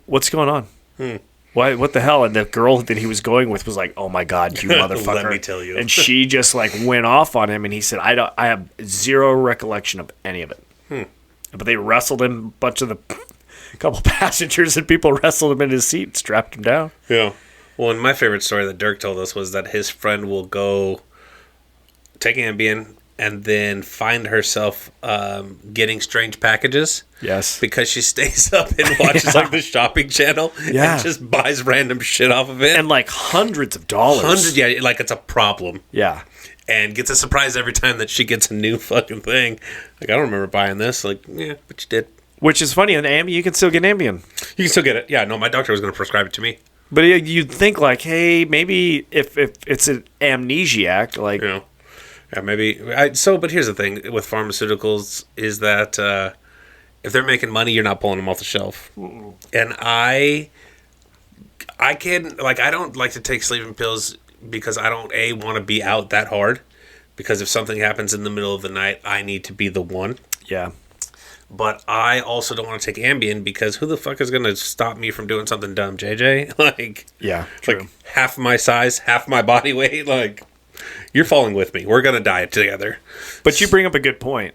what's going on? Why? What the hell? And the girl that he was going with was like, oh my God, you motherfucker. Let me tell you. And she just like went off on him. And he said, I have zero recollection of any of it. But they wrestled him, a couple passengers and people wrestled him in his seat and strapped him down. Yeah. Well, and my favorite story that Dirk told us was that his friend will go take Ambien and then find herself getting strange packages. Yes. Because she stays up and watches like the shopping channel and just buys random shit off of it. And like hundreds of dollars. Like it's a problem. Yeah. And gets a surprise every time that she gets a new fucking thing. Like, I don't remember buying this. Like, yeah, but you did. Which is funny. In Ambien, you can still get Ambien. You can still get it. Yeah, no, my doctor was going to prescribe it to me. But you'd think like, hey, maybe if it's an amnesiac, like... Yeah, maybe. But here's the thing with pharmaceuticals is that if they're making money, you're not pulling them off the shelf. And I don't like to take sleeping pills because I don't, want to be out that hard. Because if something happens in the middle of the night, I need to be the one. Yeah. But I also don't want to take Ambien because who the fuck is going to stop me from doing something dumb, JJ? Like, yeah, true. Like half my size, half my body weight. Like, you're falling with me. We're going to die together. But you bring up a good point.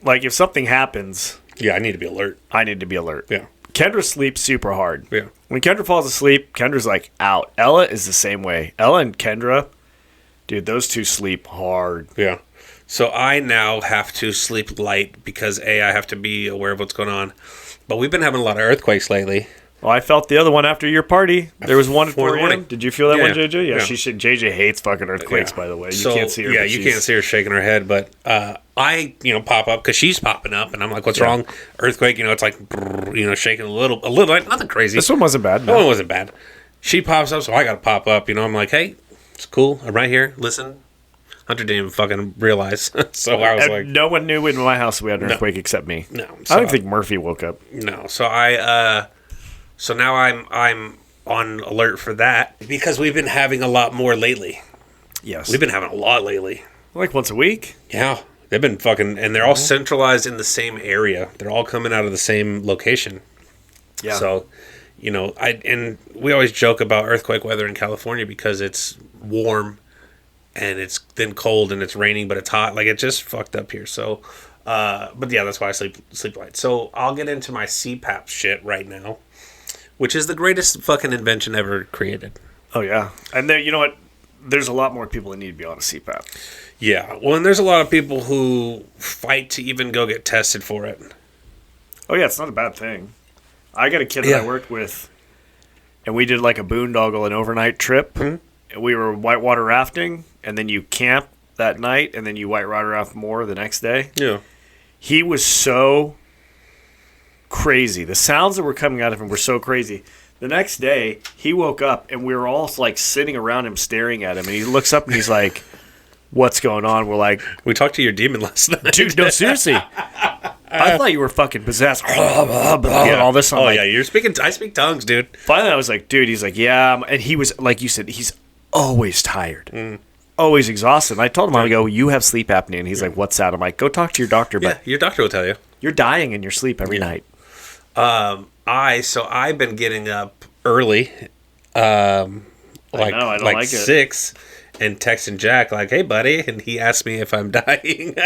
Like, if something happens... Yeah, I need to be alert. Yeah. Kendra sleeps super hard. Yeah. When Kendra falls asleep, Kendra's like out. Ella is the same way. Ella and Kendra, dude, those two sleep hard. Yeah. So I now have to sleep light because I have to be aware of what's going on. But we've been having a lot of earthquakes lately. Well, I felt the other one after your party. There was one at 4 morning. a.m. Did you feel that one, JJ? Yeah. JJ hates fucking earthquakes, by the way. You can't see her. Yeah, you can't see her shaking her head. But I, pop up because she's popping up, and I'm like, "What's wrong?" Earthquake. It's like, shaking a little, like nothing crazy. This one wasn't bad. That one wasn't bad. She pops up, so I got to pop up. I'm like, "Hey, it's cool. I'm right here. Listen." Hunter didn't even fucking realize. So I was like... No one knew in my house we had an earthquake except me. No. So I don't think Murphy woke up. No. So so now I'm on alert for that because we've been having a lot more lately. Yes. We've been having a lot lately. Like once a week? Yeah. They've been fucking... And they're all centralized in the same area. They're all coming out of the same location. Yeah. So, and we always joke about earthquake weather in California because it's warm and it's then cold and it's raining, but it's hot. Like, it's just fucked up here. So, but yeah, that's why I sleep light. So I'll get into my CPAP shit right now, which is the greatest fucking invention ever created. Oh, yeah. And there, you know what? There's a lot more people that need to be on a CPAP. Yeah. Well, and there's a lot of people who fight to even go get tested for it. Oh, yeah. It's not a bad thing. I got a kid that I worked with, and we did like a boondoggle, an overnight trip. Mm-hmm. And we were whitewater rafting, and then you camp that night, and then you whitewater raft more the next day. Yeah. He was so crazy. The sounds that were coming out of him were so crazy. The next day, he woke up, and we were all like sitting around him staring at him, and he looks up, and he's like, what's going on? We're like... We talked to your demon last night. Dude, no, seriously. I thought you were fucking possessed. Yeah. All this. Oh, yeah, I speak tongues, dude. Finally, I was like, dude, he's like, yeah. And he was, like you said, he's always tired. always exhausted. And I told him, I go, you have sleep apnea. And he's like, what's that? I'm like, go talk to your doctor. Yeah, But your doctor will tell you. you're dying in your sleep every night. I've been getting up early, I don't like like it. 6, and texting Jack like, "Hey, buddy," and he asked me if I'm dying.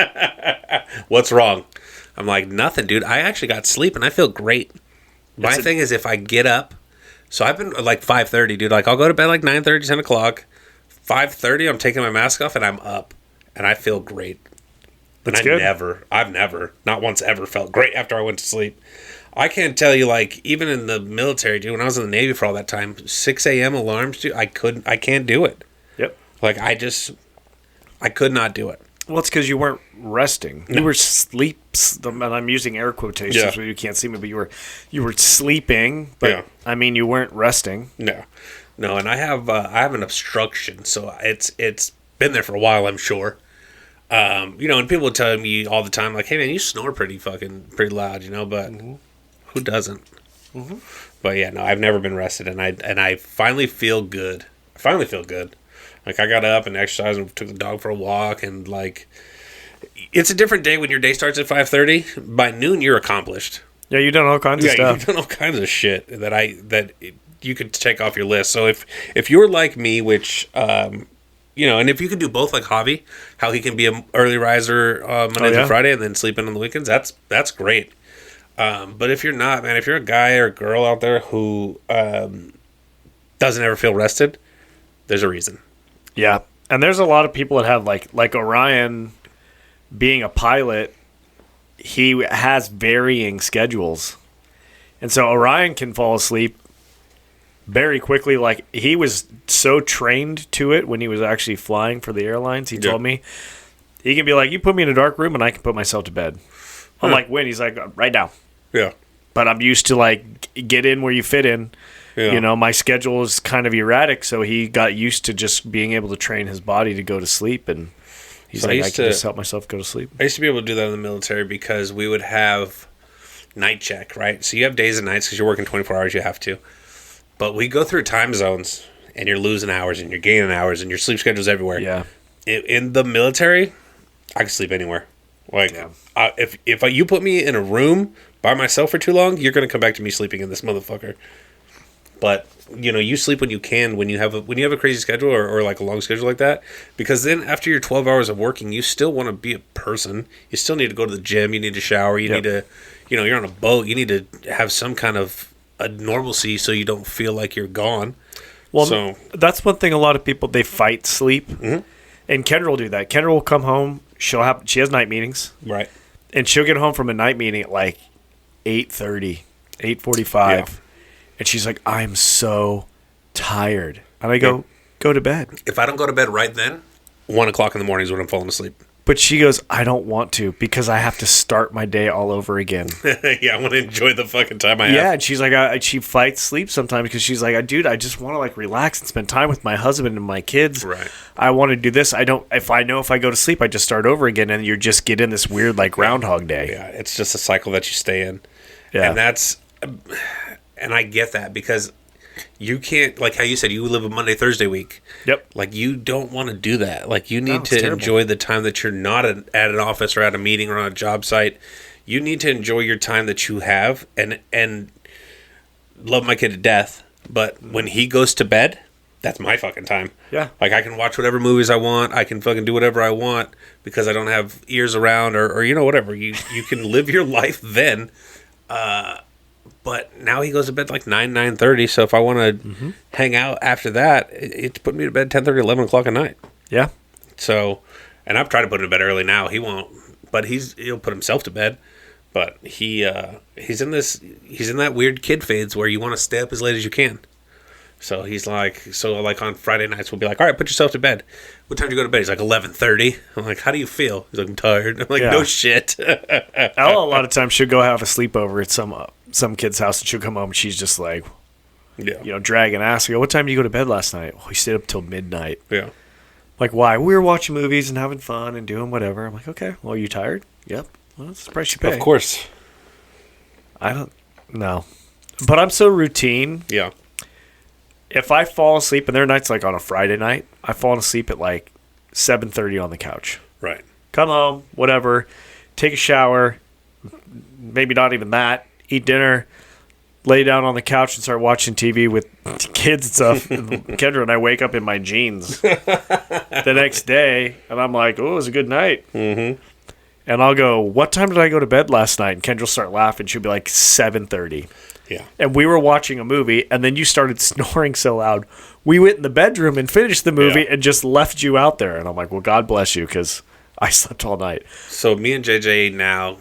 What's wrong? I'm like, nothing, dude. I actually got sleep and I feel great. My thing is if I get up, so I've been like 5:30, dude. Like I'll go to bed like 9:30, 10 o'clock. 5:30, I'm taking my mask off and I'm up, and I feel great. That's and good. I've never, not once ever felt great after I went to sleep. I can't tell you, like, even in the military, dude, when I was in the Navy for all that time, 6 a.m. alarms, dude, I can't do it. Yep. Like, I could not do it. Well, it's because you weren't resting. You were and I'm using air quotations so you can't see me, but you were sleeping, but I mean, you weren't resting. No, and I have an obstruction, so it's been there for a while, I'm sure. And people tell me all the time, like, "Hey, man, you snore pretty loud," but who doesn't? Mm-hmm. But yeah, no, I've never been rested, and I finally feel good. Like I got up and exercised and took the dog for a walk, and like it's a different day when your day starts at 5:30. By noon, you're accomplished. Yeah, you've done all kinds of stuff. You've done all kinds of shit that you could take off your list. So if you're like me, which and if you could do both, like Javi, how he can be an early riser Monday through Friday and then sleep in on the weekends, that's great. But if you're not, man, if you're a guy or a girl out there who doesn't ever feel rested, there's a reason. Yeah, and there's a lot of people that have like Orion, being a pilot, he has varying schedules, and so Orion can fall asleep very quickly. Like he was so trained to it when he was actually flying for the airlines. He told me he can be like, "You put me in a dark room and I can put myself to bed." I'm like, "When?" He's like, "Right now." Yeah. But I'm used to like get in where you fit in. Yeah. My schedule is kind of erratic, so he got used to just being able to train his body to go to sleep, and he's like, I can just help myself go to sleep. I used to be able to do that in the military because we would have night check, right? So you have days and nights because you're working 24 hours, you have to. But we go through time zones, and you're losing hours, and you're gaining hours, and your sleep schedule's everywhere. Yeah. In the military, I can sleep anywhere. Like, if you put me in a room by myself for too long, you're going to come back to me sleeping in this motherfucker. But you sleep when you can, when you have a crazy schedule or like a long schedule like that, because then after your 12 hours of working, you still want to be a person. You still need to go to the gym. You need to shower. You need to, you're on a boat. You need to have some kind of a normalcy so you don't feel like you're gone. Well, that's one thing. A lot of people, they fight sleep, and Kendra will do that. Kendra will come home. She has night meetings, right? And she'll get home from a night meeting at like 8:30, 8:45. Yeah. And she's like, "I'm so tired." And I go, "Go to bed." If I don't go to bed right then, 1 o'clock in the morning is when I'm falling asleep. But she goes, "I don't want to because I have to start my day all over again." Yeah, I want to enjoy the fucking time I have. Yeah, and she's like, she fights sleep sometimes because she's like, "Dude, I just want to like relax and spend time with my husband and my kids. Right. I want to do this. If I go to sleep, I just start over again, and you just get in this weird like Groundhog Day." Yeah, it's just a cycle that you stay in. Yeah, and I get that because you can't, like how you said, you live a Monday, Thursday week. Yep. Like, you don't want to do that. Like, you need to enjoy the time that you're not at an office or at a meeting or on a job site. You need to enjoy your time that you have and love my kid to death. But when he goes to bed, that's my fucking time. Yeah. Like, I can watch whatever movies I want. I can fucking do whatever I want because I don't have ears around or whatever. You can live your life then. But now he goes to bed like 9:30. So if I want to hang out after that, it's put me to bed 10:30, 11 o'clock at night. Yeah. So, and I've tried to put him to bed early now. He won't, but he'll put himself to bed. But he's in that weird kid phase where you want to stay up as late as you can. So he's like, on Friday nights we'll be like, all right, put yourself to bed. What time do you go to bed? He's like 11:30. I'm like, how do you feel? He's like, I'm tired. I'm like, no shit. A lot of times she'll go have a sleepover at some kid's house, and she'll come home and she's just like, dragging ass. I go, what time did you go to bed last night? Oh, we stayed up till midnight. Yeah. Like, why? We were watching movies and having fun and doing whatever. I'm like, okay. Well, are you tired? Yep. Well, that's the price you pay. Of course. I don't know. But I'm so routine. Yeah. If I fall asleep, and there are nights like on a Friday night, I've fallen asleep at like 7:30 on the couch. Right. Come home, whatever, take a shower, maybe not even that, eat dinner, lay down on the couch and start watching TV with kids and stuff. Kendra and I wake up in my jeans the next day, and I'm like, oh, it was a good night. Mm-hmm. And I'll go, what time did I go to bed last night? And Kendra will start laughing. She'll be like, 7:30. Yeah. And we were watching a movie, and then you started snoring so loud. We went in the bedroom and finished the movie and just left you out there. And I'm like, well, God bless you, because I slept all night. So me and JJ now,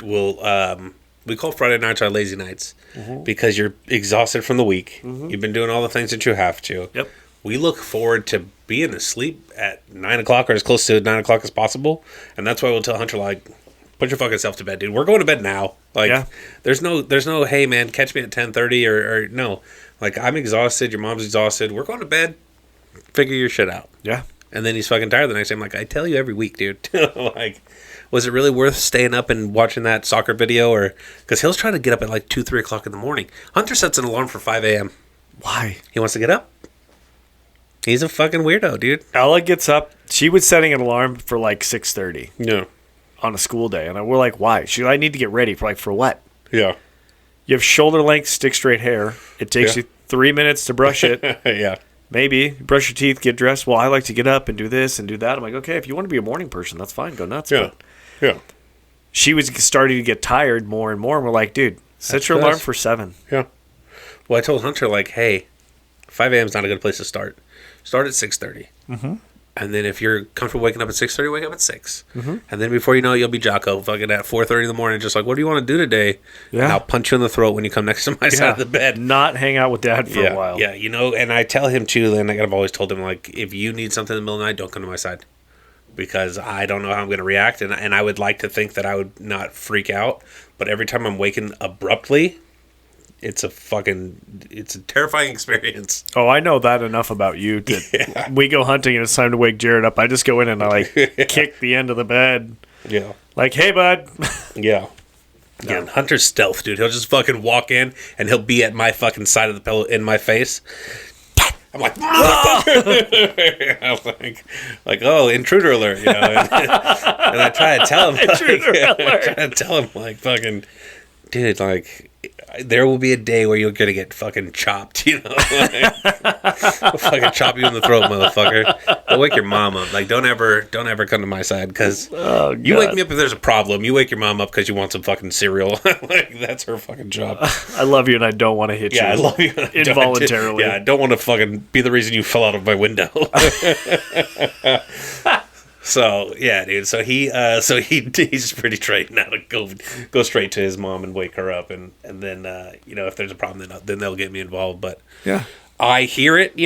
will we call Friday nights our lazy nights because you're exhausted from the week. Mm-hmm. You've been doing all the things that you have to. Yep. We look forward to being asleep at 9 o'clock or as close to 9 o'clock as possible. And that's why we'll tell Hunter, like, put your fucking self to bed, dude. We're going to bed now. Like, there's no, hey, man, catch me at 10:30 or no. Like, I'm exhausted. Your mom's exhausted. We're going to bed. Figure your shit out. Yeah. And then he's fucking tired the next day. I'm like, I tell you every week, dude. Like, was it really worth staying up and watching that soccer video? Or because he'll try to get up at like 2, 3 o'clock in the morning. Hunter sets an alarm for 5 a.m. Why? He wants to get up. He's a fucking weirdo, dude. Ella gets up. She was setting an alarm for like 6:30. Yeah. On a school day. And we're like, why? She's like, I need to get ready. For what? Yeah. You have shoulder length, stick straight hair. It takes you 3 minutes to brush it. Yeah. Maybe. Brush your teeth, get dressed. Well, I like to get up and do this and do that. I'm like, okay, if you want to be a morning person, that's fine. Go nuts. Yeah. But she was starting to get tired more and more. And we're like, dude, set your alarm for 7. Yeah. Well, I told Hunter, like, hey, 5 a.m. is not a good place to start. Start at 6:30. Mm-hmm. And then if you're comfortable waking up at 6:30, wake up at 6. Mm-hmm. And then before you know it, you'll be Jocko fucking at 4:30 in the morning, just like, what do you want to do today? Yeah. And I'll punch you in the throat when you come next to my side of the bed. Not hang out with Dad for a while. Yeah, and I tell him too, and I've always told him, like, if you need something in the middle of the night, don't come to my side. Because I don't know how I'm going to react, and I would like to think that I would not freak out. But every time I'm waking abruptly, it's a terrifying experience. Oh, I know that enough about you. We go hunting and it's time to wake Jerett up. I just go in and I like kick the end of the bed. Yeah. Like, hey, bud. Yeah. No. Yeah, Hunter's stealth, dude. He'll just fucking walk in and he'll be at my fucking side of the pillow in my face. I'm like, motherfucker! I'm like, oh, intruder alert, And I try to tell him, like, fucking, dude, like, there will be a day where you're gonna get fucking chopped, Like, I'll fucking chop you in the throat, motherfucker. Don't wake your mom up. Like, don't ever come to my side, because you wake me up if there's a problem. You wake your mom up because you want some fucking cereal. Like, that's her fucking job. I love you and I don't want to hit you. Yeah, I love you involuntarily. I don't want to fucking be the reason you fell out of my window. So yeah, dude. So he's pretty trained now to go straight to his mom and wake her up, and then if there's a problem, then they'll get me involved. But yeah, I hear it,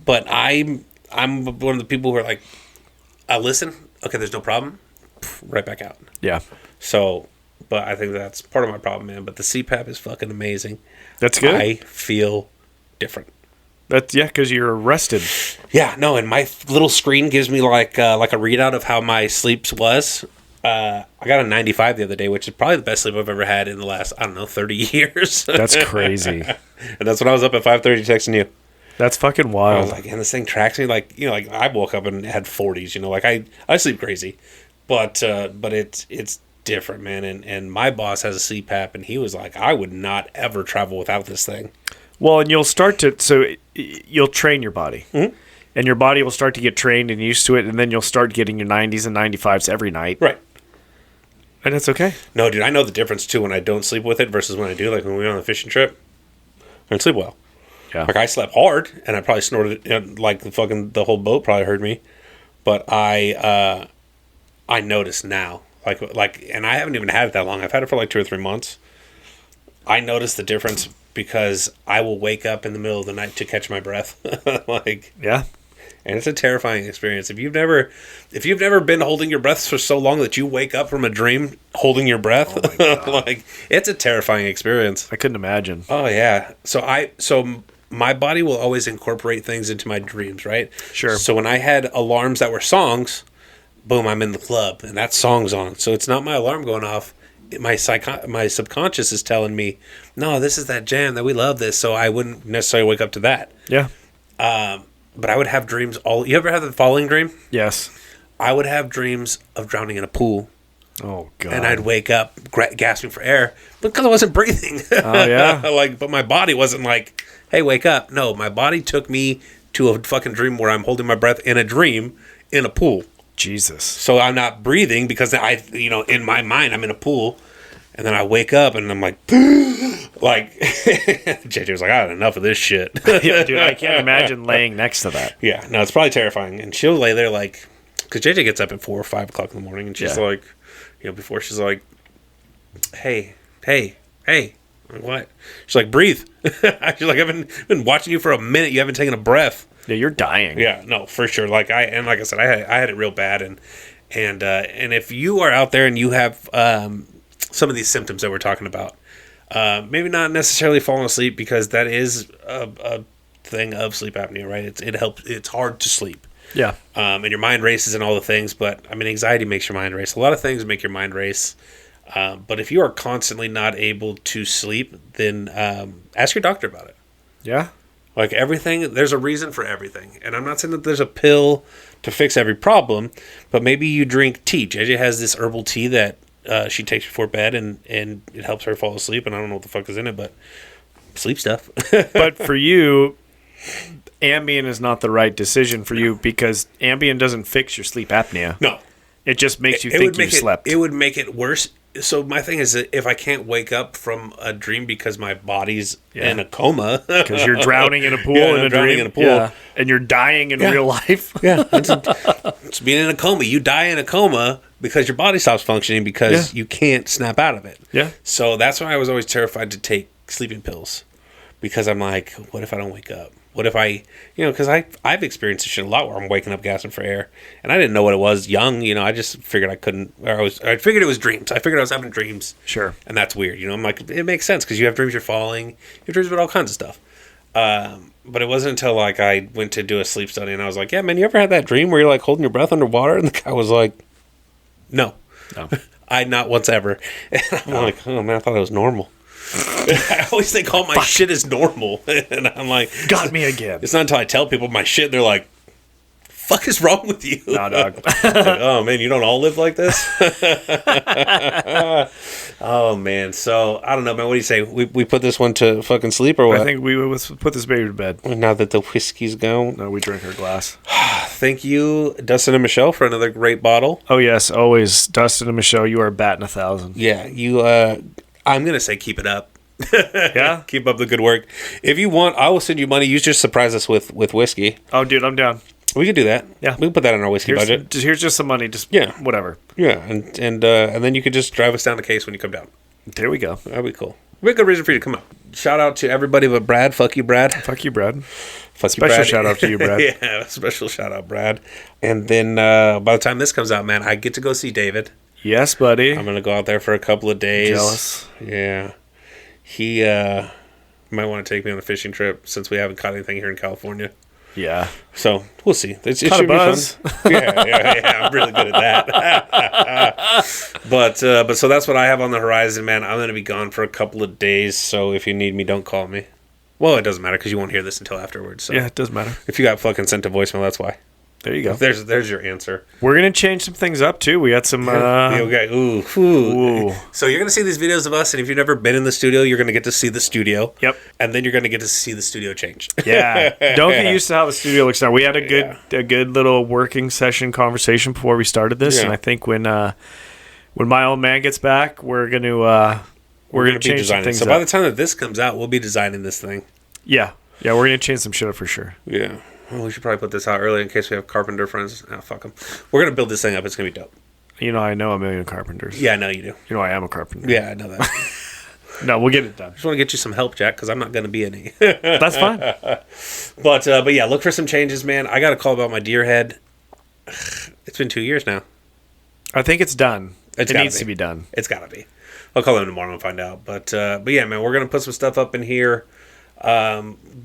But I'm one of the people who are like, I listen. Okay, there's no problem. Right back out. Yeah. So, but I think that's part of my problem, man. But the CPAP is fucking amazing. That's good. I feel different. Because you're rested. Yeah, no, and my little screen gives me like a readout of how my sleeps was. I got a 95 the other day, which is probably the best sleep I've ever had in the last, 30 years. That's crazy. And that's when I was up at 5:30 texting you. That's fucking wild. I was like, and this thing tracks me like I woke up and had 40s. Like I sleep crazy, but it's different, man. And my boss has a CPAP, and he was like, I would not ever travel without this thing. Well, and you'll train your body. Mm-hmm. And your body will start to get trained and used to it, and then you'll start getting your 90s and 95s every night. Right. And it's okay. No, dude, I know the difference, too, when I don't sleep with it versus when I do. Like, when we went on a fishing trip, I didn't sleep well. Yeah. Like, I slept hard, and I probably snorted, like, the whole boat probably heard me. But I notice now. Like, and I haven't even had it that long. I've had it for, like, 2 or 3 months. I notice the difference because I will wake up in the middle of the night to catch my breath. Yeah. And it's a terrifying experience. If you've never been holding your breath for so long that you wake up from a dream holding your breath, it's a terrifying experience. I couldn't imagine. Oh yeah. So my body will always incorporate things into my dreams, right? Sure. So when I had alarms that were songs, boom, I'm in the club and that song's on. So it's not my alarm going off. My subconscious is telling me, no, this is that jam that we love this, so I wouldn't necessarily wake up to that. Yeah. but I would have dreams you ever have the following dream? Yes. I would have dreams of drowning in a pool. Oh, God. And I'd wake up gasping for air because I wasn't breathing. Oh, yeah? But my body wasn't like, hey, wake up. No, my body took me to a fucking dream where I'm holding my breath in a dream in a pool. Jesus. So I'm not breathing because in my mind, I'm in a pool. And then I wake up and I'm like, like, JJ was like, I had enough of this shit. Yeah, dude, I can't imagine laying next to that. Yeah, no, it's probably terrifying. And she'll lay there like, because JJ gets up at 4 or 5 o'clock in the morning and she's like, before she's like, hey. I'm like, what? She's like, breathe. She's like, I've been watching you for a minute. You haven't taken a breath. Yeah, you're dying. Yeah, no, for sure. Like I said, I had it real bad. And if you are out there and you have some of these symptoms that we're talking about, maybe not necessarily falling asleep, because that is a thing of sleep apnea, right? It helps. It's hard to sleep. Yeah. And your mind races and all the things, but I mean, anxiety makes your mind race. A lot of things make your mind race. But if you are constantly not able to sleep, then ask your doctor about it. Yeah. Like everything, there's a reason for everything. And I'm not saying that there's a pill to fix every problem, but maybe you drink tea. JJ has this herbal tea that she takes before bed, and it helps her fall asleep. And I don't know what the fuck is in it, but sleep stuff. But for you, Ambien is not the right decision for you, because Ambien doesn't fix your sleep apnea. No. It just makes you think you slept. It would make it worse. So my thing is that if I can't wake up from a dream because my body's in a coma, because you're drowning in a pool in a dream, and you're dying in real life. Yeah, it's being in a coma. You die in a coma because your body stops functioning because you can't snap out of it. Yeah. So that's why I was always terrified to take sleeping pills, because I'm like, what if I don't wake up? What if I, because I've experienced this shit a lot where I'm waking up gasping for air, and I didn't know what it was young, I just figured I couldn't, I figured it was dreams. I figured I was having dreams. Sure. And that's weird, I'm like, it makes sense, because you have dreams you're falling, you have dreams about all kinds of stuff. But it wasn't until like I went to do a sleep study and I was like, yeah, man, you ever had that dream where you're like holding your breath underwater? And the guy was like, no. I not once ever. And I'm like, oh man, I thought it was normal. I always think all my shit is normal. And I'm like, got me again. It's not until I tell people my shit, they're like, fuck is wrong with you? Nah, dog. Like, oh man, you don't all live like this? Oh man. So I don't know, man. What do you say? We put this one to fucking sleep or what? I think we would put this baby to bed. Now that the whiskey's gone. No, we drink our glass. Thank you, Dustin and Michelle, for another great bottle. Oh yes, always. Dustin and Michelle, you are batting 1,000. Yeah, you I'm going to say keep it up. Yeah? Keep up the good work. If you want, I will send you money. You just surprise us with whiskey. Oh, dude, I'm down. We can do that. Yeah. We can put that in our whiskey budget. Here's just some money. Just whatever. Yeah, and then you could just drive us down to Case when you come down. There we go. That'd be cool. It'd be a good reason for you to come out. Shout out to everybody but Brad. Fuck you, Brad. Fuck you, Brad. Fuck special you, Brad. Shout out to you, Brad. Yeah, special shout out, Brad. And then by the time this comes out, man, I get to go see David. Yes, buddy. I'm going to go out there for a couple of days. Jealous. Yeah. He might want to take me on a fishing trip since we haven't caught anything here in California. Yeah. So we'll see. It should be buzz. Fun. Yeah. I'm really good at that. But so that's what I have on the horizon, man. I'm going to be gone for a couple of days. So if you need me, don't call me. Well, it doesn't matter because you won't hear this until afterwards. So. Yeah, it doesn't matter. If you got fucking sent to voicemail, that's why. There you go. There's your answer. We're going to change some things up, too. We had some... Okay. Ooh. So you're going to see these videos of us, and if you've never been in the studio, you're going to get to see the studio. Yep. And then you're going to get to see the studio change. Yeah. Don't get used to how the studio looks now. We had a good little working session conversation before we started this, and I think when my old man gets back, we're going to change some things So up. by the time that this comes out, we'll be designing this thing. Yeah. Yeah, we're going to change some shit up for sure. Yeah. Well, we should probably put this out early in case we have carpenter friends. Ah, fuck them. We're going to build this thing up. It's going to be dope. I know a million carpenters. Yeah, I know you do. I am a carpenter. Yeah, I know that. No, we'll get it done. I just want to get you some help, Jack, because I'm not going to be any. That's fine. But yeah, look for some changes, man. I got a call about my deer head. It's been 2 years now. I think it's done. It needs to be done. It's got to be. I'll call him tomorrow and find out. But yeah, man, we're going to put some stuff up in here.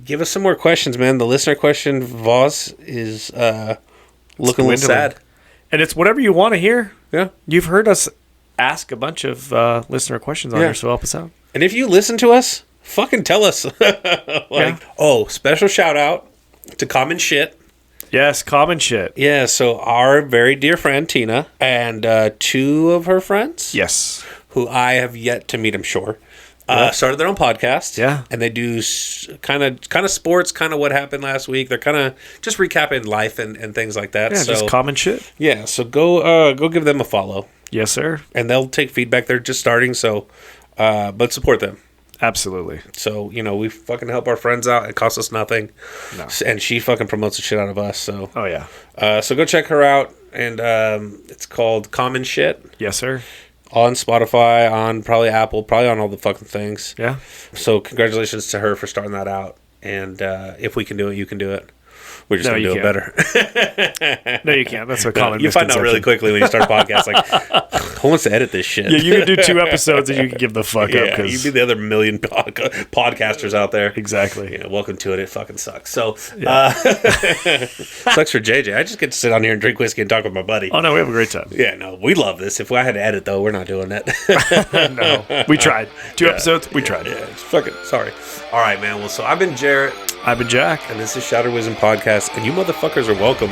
Give us some more questions, man. The listener question, Voss, is looking a little sad. And it's whatever you want to hear. Yeah. You've heard us ask a bunch of listener questions on here, so help us out. And if you listen to us, fucking tell us. Special shout out to Common Shit. Yes, common shit. Yeah, so our very dear friend Tina and 2 of her friends, Yes. who I have yet to meet, I'm sure, started their own podcast. Yeah. And they do kind of sports, kind of what happened last week. They're kind of just recapping life and things like that. Yeah, so, just common shit. Yeah, so go give them a follow. Yes, sir. And they'll take feedback. They're just starting, so but support them. Absolutely. So, we fucking help our friends out. It costs us nothing. No. And she fucking promotes the shit out of us. So, Oh, yeah. so go check her out. And it's called Common Shit Yes, sir. on Spotify, on probably Apple, probably on all the fucking things. Yeah. So congratulations to her for starting that out. And if we can do it, you can do it. We're just No, going to do you it better. No, you can't. That's a common You find out really misconception. quickly when you start a podcast, like, who wants to edit this shit? Yeah, you can do 2 episodes and you can give the fuck up. Yeah, 'Cause- you'd be the other million podcasters out there. Exactly. Welcome to it. It fucking sucks. So, sucks for JJ. I just get to sit on here and drink whiskey and talk with my buddy. Oh, no, we have a great time. Yeah, no, we love this. If I had to edit, though, we're not doing that. No, we tried. 2 episodes, we tried. Yeah, it's fucking sorry. All right, man. Well, so I've been Jarrett, I've been Jack. and this is Shattered Wisdom Podcast, and you motherfuckers are welcome.